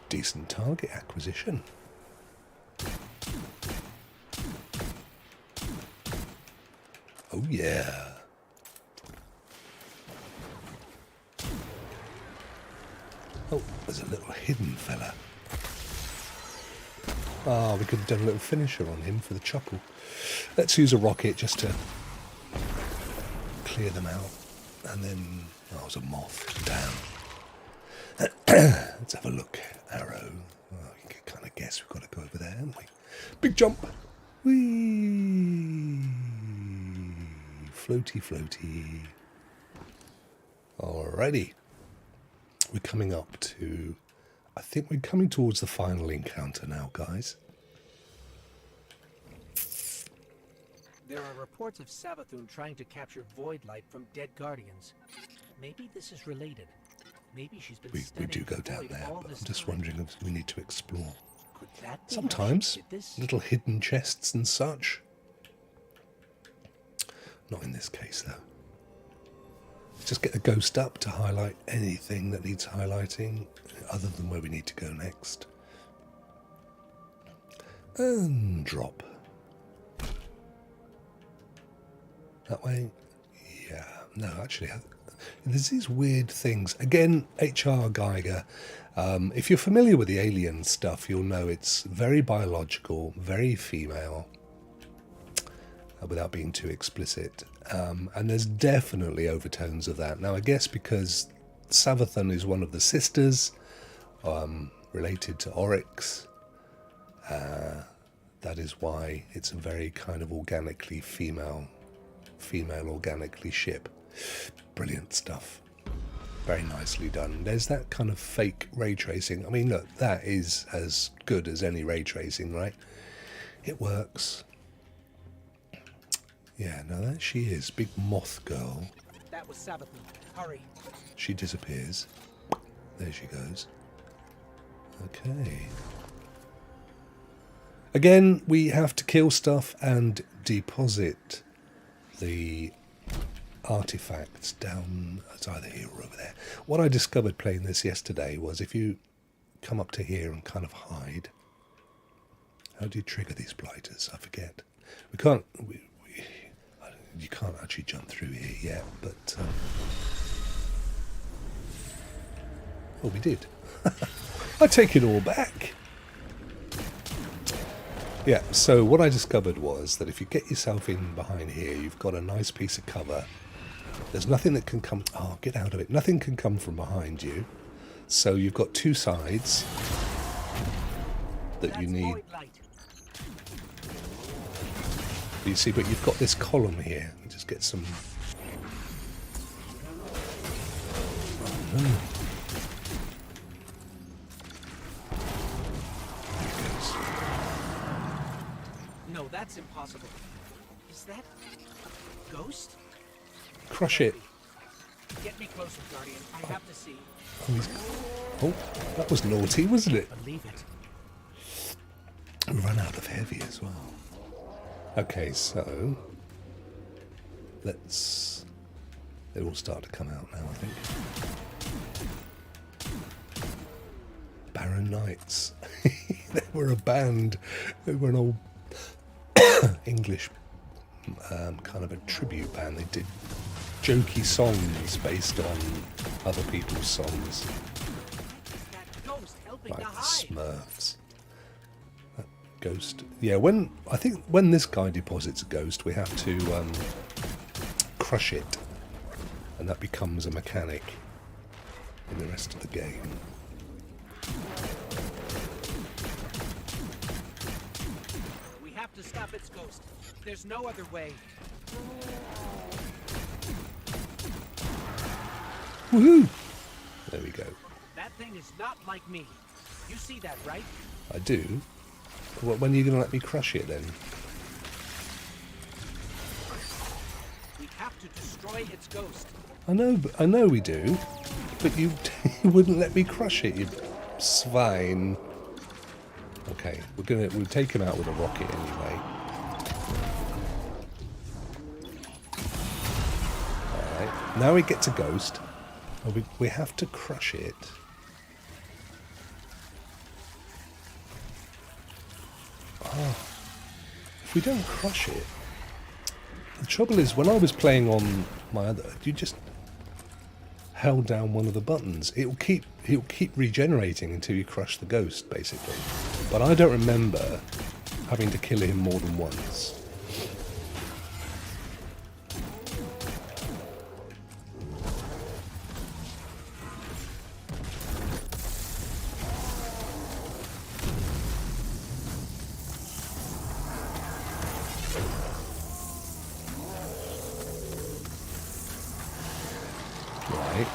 Decent target acquisition. Oh yeah. Oh, there's a little hidden fella. Ah, we could have done a little finisher on him for the chuckle. Let's use a rocket just to clear them out. And then... Oh, it was a moth. Damn. Let's have a look. Arrow. Oh, you can kind of guess we've got to go over there, haven't we? Big jump. Whee! Floaty, floaty. Alrighty. We're coming up to... I think we're coming towards the final encounter now, guys. There are reports of Savathun trying to capture Void Light from dead Guardians. Maybe this is related. Maybe she's been We do go down there, but I'm just time. wondering if we need to explore. Could that be Sometimes. how she did this? Little hidden chests and such. Not in this case, though. Let's just get the ghost up to highlight anything that needs highlighting, other than where we need to go next. And drop. That way? Yeah. No, actually, there's these weird things. Again, H.R. Geiger. If you're familiar with the alien stuff, you'll know it's very biological, very female, without being too explicit. And there's definitely overtones of that. Now, I guess because Savathun is one of the sisters, related to Oryx, that is why it's a very kind of organically female organically ship. Brilliant stuff. Very nicely done. There's that kind of fake ray tracing. I mean, look, that is as good as any ray tracing, right? It works. Yeah, no, that she is. Big moth girl. That was Savathun. Hurry. She disappears. There she goes. Okay. Again, we have to kill stuff and deposit the artifacts down. It's either here or over there. What I discovered playing this yesterday was if you come up to here and kind of hide. How do you trigger these blighters? I forget. We can't. You can't actually jump through here yet, but oh, we did. I take it all back. Yeah, so what I discovered was that if you get yourself in behind here, you've got a nice piece of cover. There's nothing that can come... Oh, get out of it. Nothing can come from behind you. So you've got two sides that you need. You see, but you've got this column here. You just get some... Oh, no. No, that's impossible. Is that a ghost? Crush it. Get me closer, Guardian. I have to see. Oh, that was naughty, wasn't it? Believe it. We run out of heavy as well. Okay, so let's... They all start to come out now, I think. Barren Knights. They were a band. They were an old English kind of a tribute band. They did jokey songs based on other people's songs, That ghost helping like the the Hive. Smurfs. That ghost. Yeah, I think when this guy deposits a ghost, we have to crush it, and that becomes a mechanic in the rest of the game. We have to stop its ghost. There's no other way. Woohoo! There we go. That thing is not like me. You see that, right? I do. When are you going to let me crush it then? We have to destroy its ghost. I know we do, but you wouldn't let me crush it, you swine. Okay, we'll take him out with a rocket anyway. Alright, now we get to Ghost. Oh, we have to crush it. Oh, if we don't crush it... The trouble is, when I was playing on my other... You just held down one of the buttons. It'll keep regenerating until you crush the ghost, basically. But I don't remember having to kill him more than once. Right.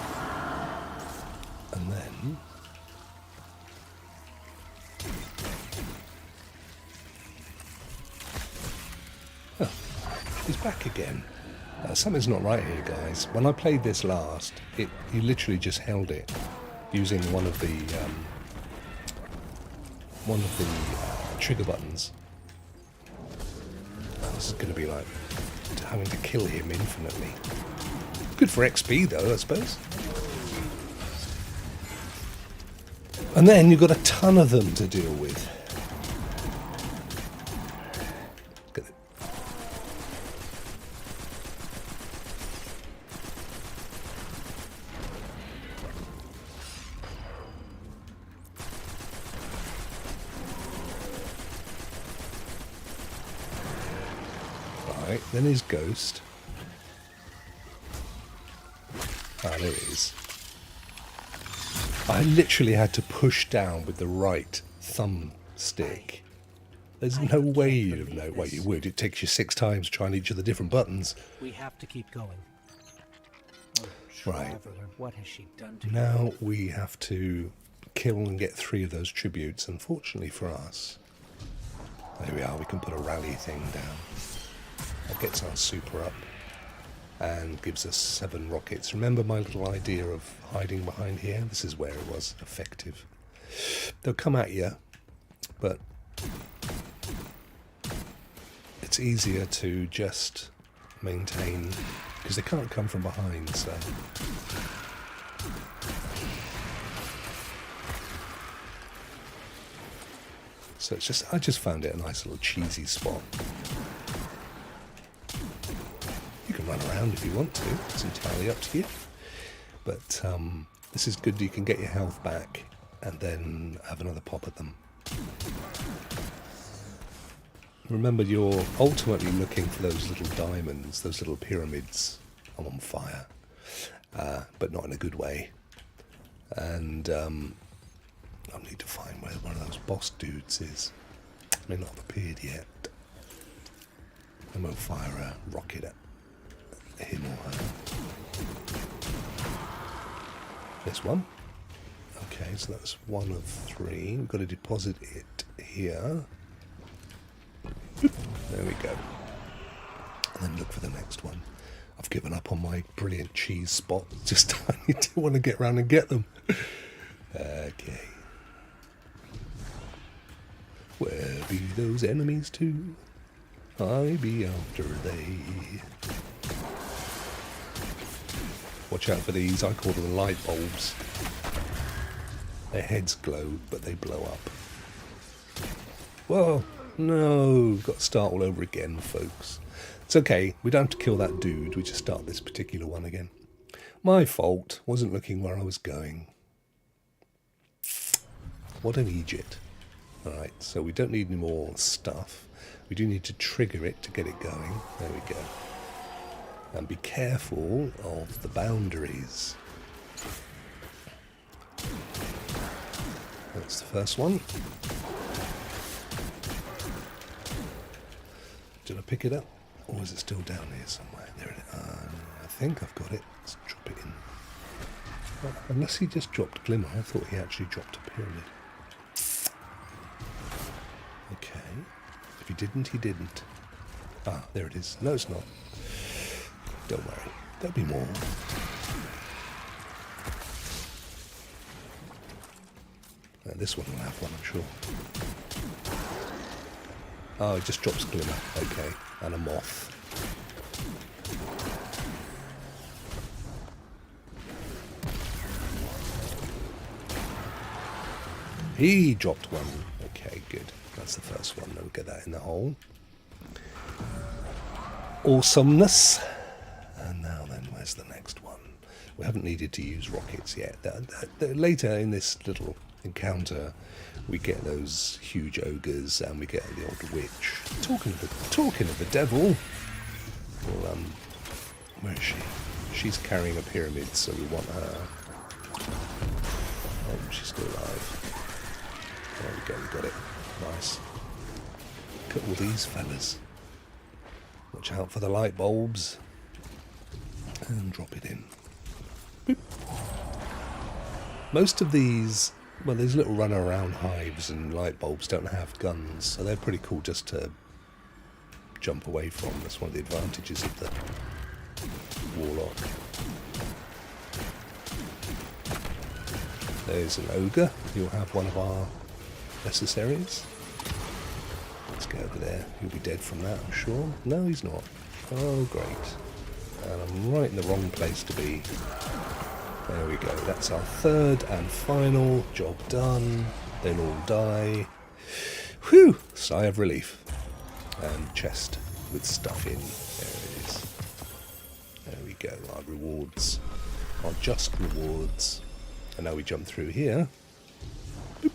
And then... Oh, he's back again. Something's not right here, guys. When I played this last, you literally just held it using one of the trigger buttons. This is going to be like having to kill him infinitely. Good for XP though, I suppose. And then you've got a ton of them to deal with. Look at it. Right, then his ghost. Ah, there it is. I literally had to push down with the right thumbstick There's I no way can't you'd have believe known. Well, you this. would. It takes you 6 times trying each of the different buttons. We have to keep going. Oh, Right. Traveler, what has she done to you? Now we have to kill and get 3 of those tributes. Unfortunately for us, there we are. We can put a rally thing down. That gets our super up and gives us 7 rockets. Remember my little idea of hiding behind here? This is where it was effective. They'll come at you, but it's easier to just maintain because they can't come from behind. So it's just, I just found it a nice little cheesy spot. You can run around if you want to, it's entirely up to you. But this is good, you can get your health back and then have another pop at them. Remember, you're ultimately looking for those little diamonds, those little pyramids. I'm on fire, but not in a good way. And I need to find where one of those boss dudes is. May not have appeared yet. And we'll fire a rocket at him or her. This one. Okay, so that's 1 of 3. We've got to deposit it here. There we go. And then look for the next one. I've given up on my brilliant cheese spot. Just I need to want to get around and get them. Okay. Where be those enemies too? I be after they. Watch out for these. I call them light bulbs. Their heads glow, but they blow up. Whoa! No, got to start all over again, folks. It's okay. We don't have to kill that dude. We just start this particular one again. My fault. Wasn't looking where I was going. What an idiot. Alright, so we don't need any more stuff. We do need to trigger it to get it going. There we go. And be careful of the boundaries. That's the first one. Did I pick it up? Or is it still down here somewhere? There it is. I think I've got it. Let's drop it in. Well, unless he just dropped Glimmer. I thought he actually dropped a pyramid. Okay. If he didn't, he didn't. Ah, there it is. No, it's not. Don't worry. There'll be more. This one will have one, I'm sure. Oh, it just drops Glimmer. Okay. And a moth. He dropped one. Okay, good. That's the first one. We'll get that in the hole. Awesomeness. And now then, where's the next one? We haven't needed to use rockets yet. Later in this little encounter, we get those huge ogres and we get the old witch. Talking of the devil. Well, where is she? She's carrying a pyramid, so we want her. Oh, she's still alive. There we go, we got it. Nice. Look at all these fellas. Watch out for the light bulbs. And drop it in. Boop. Most of these, well, these little run-around hives and light bulbs don't have guns, so they're pretty cool just to jump away from. That's one of the advantages of the warlock. There's an ogre. You'll have one of our necessaries. Let's go over there. He'll be dead from that, I'm sure. No, he's not. Oh, great. And I'm right in the wrong place to be. There we go. That's our third and final job done. They'll all die. Whew! Sigh of relief. And chest with stuff in. There it is. There we go. Our rewards. Our just rewards. And now we jump through here. Boop.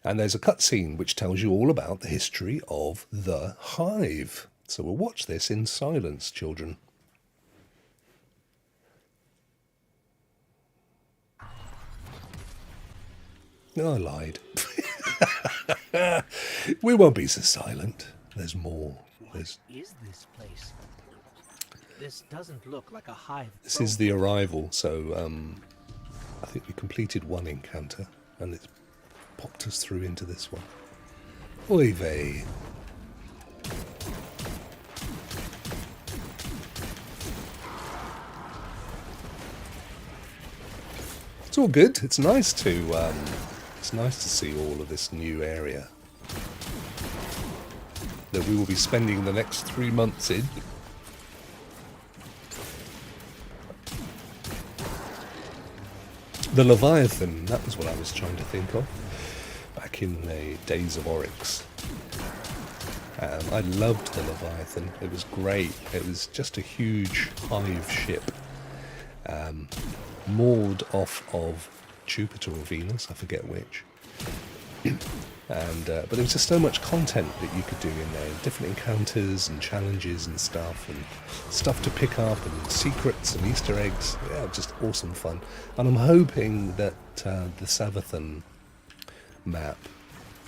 And there's a cutscene which tells you all about the history of the Hive. So we'll watch this in silence, children. No, I lied. We won't be so silent. There's more. There's... Is this place? This doesn't look like a hive. This is the arrival, so I think we completed one encounter, and it's popped us through into this one. Oy vey. It's all good. It's nice to see all of this new area that we will be spending the next 3 months in. The Leviathan, that was what I was trying to think of back in the days of Oryx. I loved the Leviathan. It was great. It was just a huge Hive ship, moored off of Jupiter or Venus, I forget which. But there was just so much content that you could do in there, different encounters and challenges and stuff to pick up and secrets and Easter eggs. Yeah, just awesome fun. And I'm hoping that the Savathun map,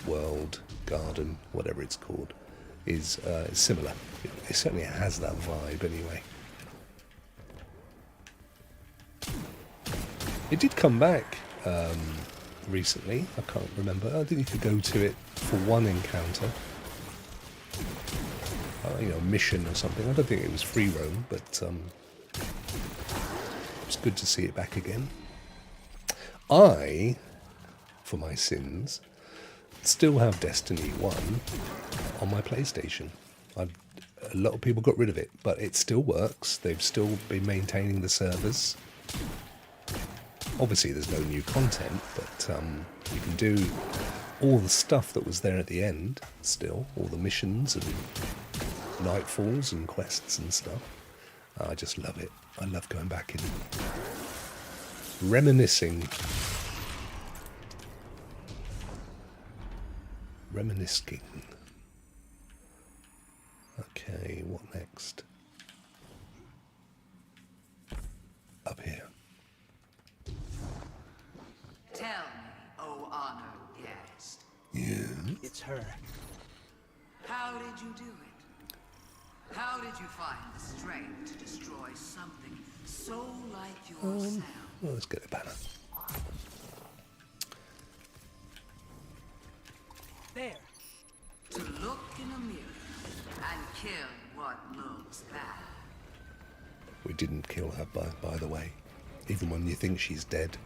world, garden, whatever it's called, is similar. It certainly has that vibe anyway. It did come back recently. I can't remember. I think you could go to it for one encounter, mission or something. I don't think it was free roam, but it's good to see it back again. I, for my sins, still have Destiny 1 on my PlayStation. A lot of people got rid of it, but it still works. They've still been maintaining the servers. Obviously there's no new content, but you can do all the stuff that was there at the end still, all the missions and nightfalls and quests and stuff. I just love it. I love going back and reminiscing. Okay, what next? Up here. Tell me, O honored guest. Yeah. It's her. How did you do it? How did you find the strength to destroy something so like yourself? Well, let's get a banner. There. To look in a mirror and kill what looks bad. We didn't kill her, by the way, even when you think she's dead.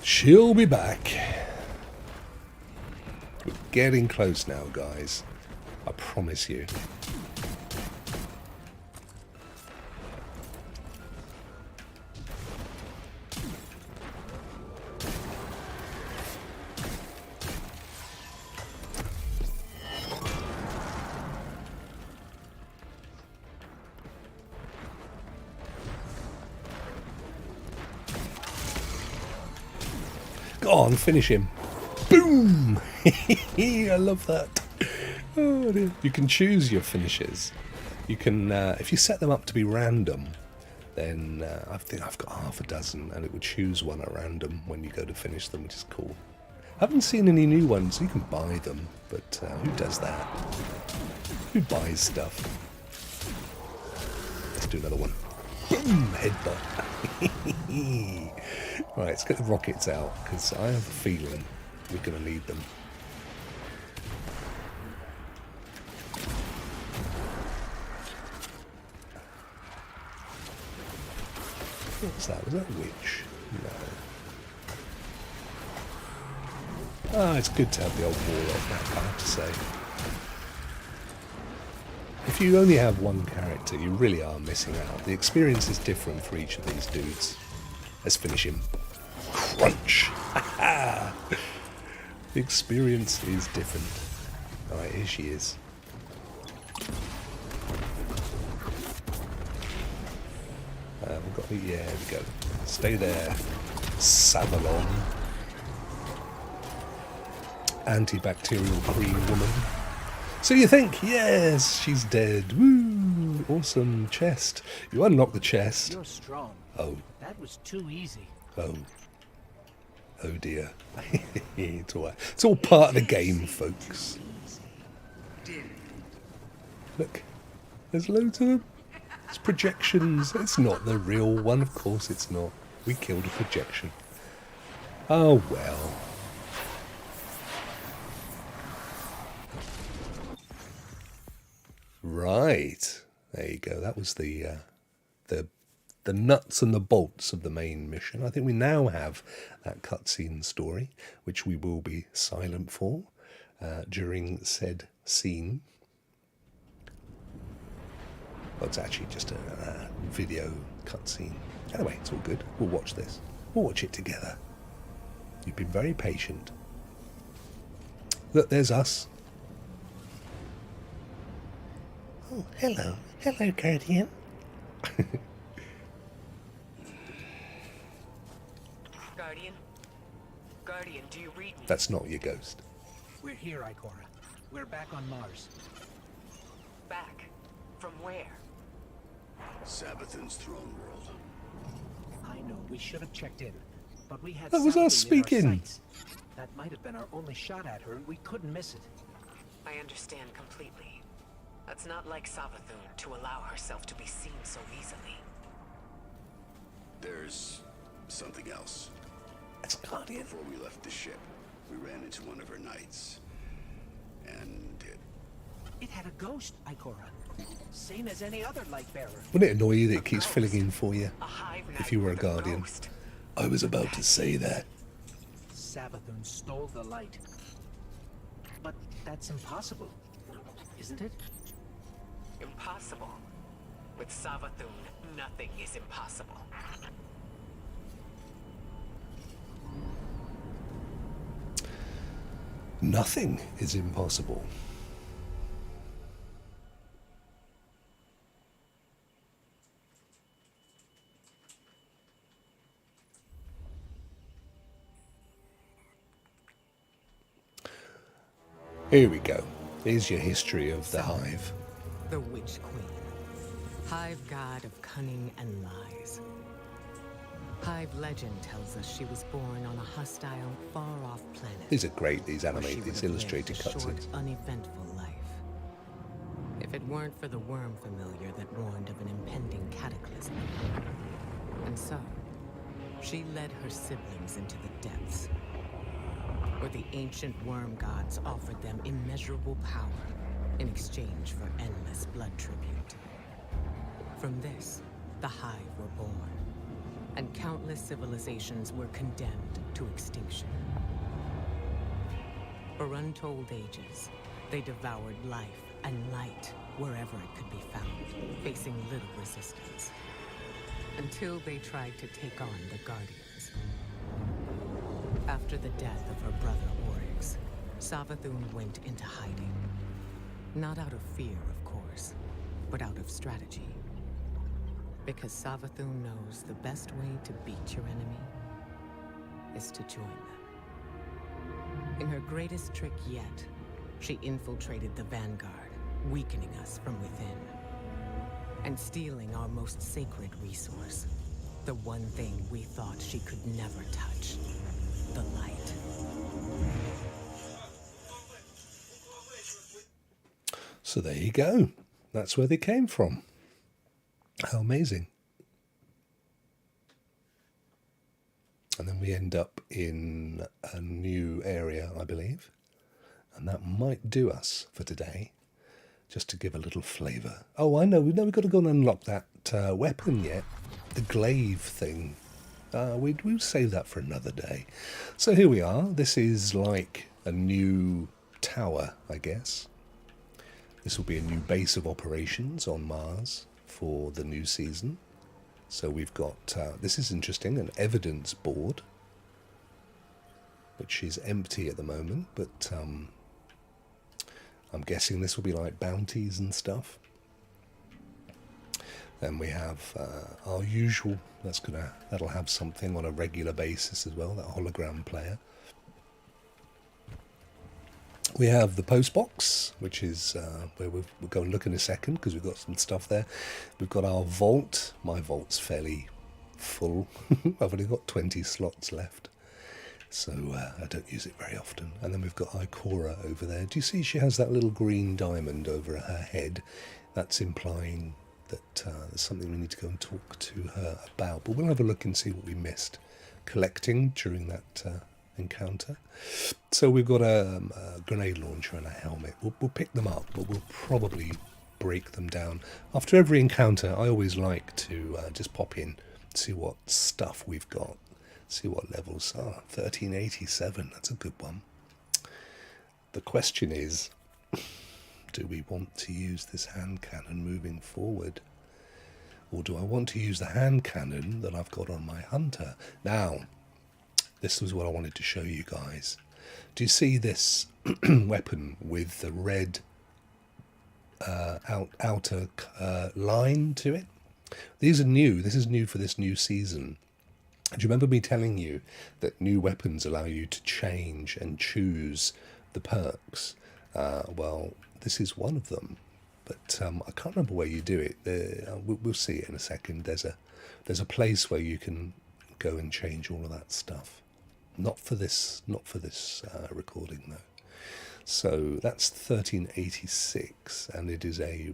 She'll be back. We're getting close now, guys. I promise you. Go on, finish him. Boom! I love that. Oh, dear. You can choose your finishes. You can, if you set them up to be random, then I think I've got half a dozen, and it would choose one at random when you go to finish them, which is cool. I haven't seen any new ones. You can buy them, but who does that? Who buys stuff? Let's do another one. Boom! Headbutt. Right, let's get the rockets out, because I have a feeling we're going to need them. What's that? Was that a witch? No. Ah, it's good to have the old warlock back, I have to say. If you only have one character, you really are missing out. The experience is different for each of these dudes. Let's finish him. Crunch! The experience is different. Alright, here she is. We've got the... Yeah, there we go. Stay there, Savalon. Antibacterial cream woman. So you think, yes, she's dead. Woo! Awesome chest. You unlock the chest. You're strong. Oh, That was too easy. oh. Oh dear. It's all part of the game, folks. Look, there's loads of them. It's projections. It's not the real one, of course it's not. We killed a projection. Oh well. Right. There you go. That was the nuts and the bolts of the main mission. I think we now have that cutscene story, which we will be silent for during said scene. Well, it's actually just a video cutscene. Anyway, it's all good. We'll watch this. We'll watch it together. You've been very patient. Look, there's us. Oh, hello. Hello, Guardian. Guardian, do you read me? That's not your ghost. We're here, Ikora. We're back on Mars. Back? From where? Savathun's throne world. I know, we should have checked in. But we had That was us Savathun in our speaking. sights. That might have been our only shot at her, and we couldn't miss it. I understand completely. That's not like Savathun to allow herself to be seen so easily. There's something else. It's Guardian. Before we left the ship, we ran into one of her knights. And It had a ghost, Ikora. Same as any other light bearer. Wouldn't it annoy you that it keeps filling in for you? A Hive If you were a knight with Guardian. ghost. I was about to say that. Savathun stole the light. But that's impossible, isn't it? Impossible. With Savathun, nothing is impossible. Nothing is impossible. Here we go. Here's your history of the Hive. The Witch Queen. Hive god of cunning and lies. Hive legend tells us she was born on a hostile, far-off planet. These are great, these where she animated, would these have illustrated lived a short, cutscenes. uneventful life. If it weren't for the worm familiar that warned of an impending cataclysm. And so, she led her siblings into the depths, where the ancient worm gods offered them immeasurable power in exchange for endless blood tribute. From this, the Hive were born, and countless civilizations were condemned to extinction. For untold ages, they devoured life and light wherever it could be found, facing little resistance. Until they tried to take on the Guardians. After the death of her brother Oryx, Savathun went into hiding. Not out of fear, of course, but out of strategy. Because Savathun knows the best way to beat your enemy is to join them. In her greatest trick yet, she infiltrated the Vanguard, weakening us from within. And stealing our most sacred resource. The one thing we thought she could never touch. The light. So there you go. That's where they came from. How amazing. And then we end up in a new area, I believe. And that might do us for today. Just to give a little flavour. Oh, I know. We've got to go and unlock that weapon yet. The glaive thing. We'll save that for another day. So here we are. This is like a new tower, I guess. This will be a new base of operations on Mars for the new season. So we've got, this is interesting, an evidence board, which is empty at the moment, but I'm guessing this will be like bounties and stuff. Then we have our usual, that'll have something on a regular basis as well, that hologram player. We have the post box, which is where we'll go and look in a second because we've got some stuff there. We've got our vault. My vault's fairly full. I've only got 20 slots left, so I don't use it very often. And then we've got Ikora over there. Do you see she has that little green diamond over her head? That's implying that there's something we need to go and talk to her about. But we'll have a look and see what we missed collecting during that encounter. So we've got a grenade launcher and a helmet. We'll pick them up, but we'll probably break them down. After every encounter, I always like to just pop in, see what stuff we've got, see what levels are. 1387, that's a good one. The question is, do we want to use this hand cannon moving forward? Or do I want to use the hand cannon that I've got on my hunter? Now, this was what I wanted to show you guys. Do you see this weapon with the red outer line to it? These are new. This is new for this new season. Do you remember me telling you that new weapons allow you to change and choose the perks? Well, this is one of them, but I can't remember where you do it. We'll see it in a second. There's a place where you can go and change all of that stuff. Not for this recording though. So that's 1386, and it is a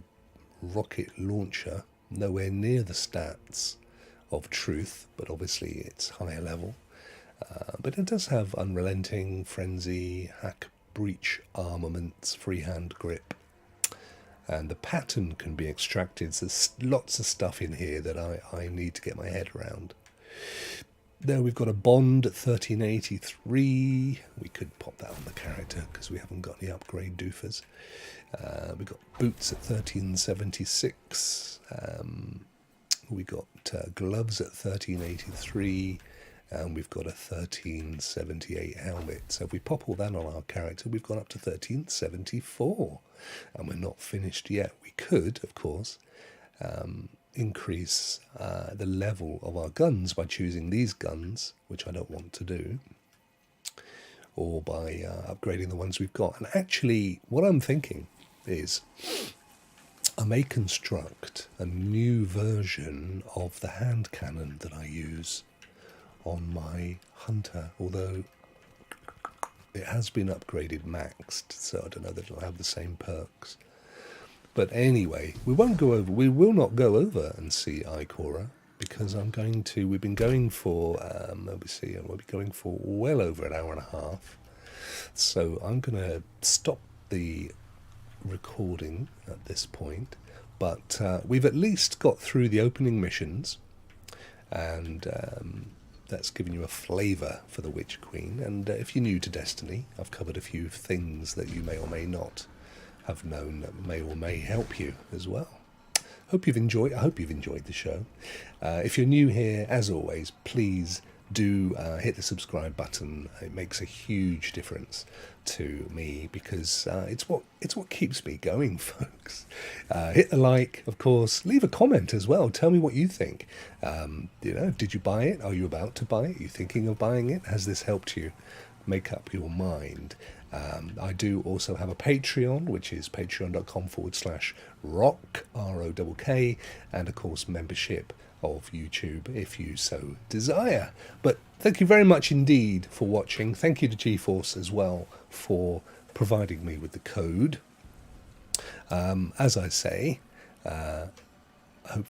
rocket launcher, nowhere near the stats of Truth, but obviously it's higher level. But it does have unrelenting, frenzy, hack, breach, armaments, freehand grip, and the pattern can be extracted. So there's lots of stuff in here that I need to get my head around. There we've got a bond at 1383. We could pop that on the character because we haven't got any upgrade doofers. We've got boots at 1376. We got gloves at 1383. And we've got a 1378 helmet. So if we pop all that on our character, we've gone up to 1374. And we're not finished yet. We could, of course, increase the level of our guns by choosing these guns, which I don't want to do, or by upgrading the ones we've got. And actually, what I'm thinking is I may construct a new version of the hand cannon that I use on my hunter, although it has been upgraded maxed, so I don't know that it'll have the same perks. But anyway, we will not go over and see Ikora, because we've been going for, we'll be going for well over an hour and a half. So I'm going to stop the recording at this point. But we've at least got through the opening missions, and that's given you a flavour for the Witch Queen. And if you're new to Destiny, I've covered a few things that you may or may not have known that may or may help you as well. I hope you've enjoyed the show. If you're new here, as always, please do hit the subscribe button. It makes a huge difference to me, because it's what keeps me going, folks. Hit the like, of course. Leave a comment as well. Tell me what you think. Did you buy it? Are you about to buy it? Are you thinking of buying it? Has this helped you make up your mind? I do also have a Patreon, which is patreon.com/Rokk, ROKK, and of course membership of YouTube if you so desire. But thank you very much indeed for watching. Thank you to GeForce as well for providing me with the code. As I say,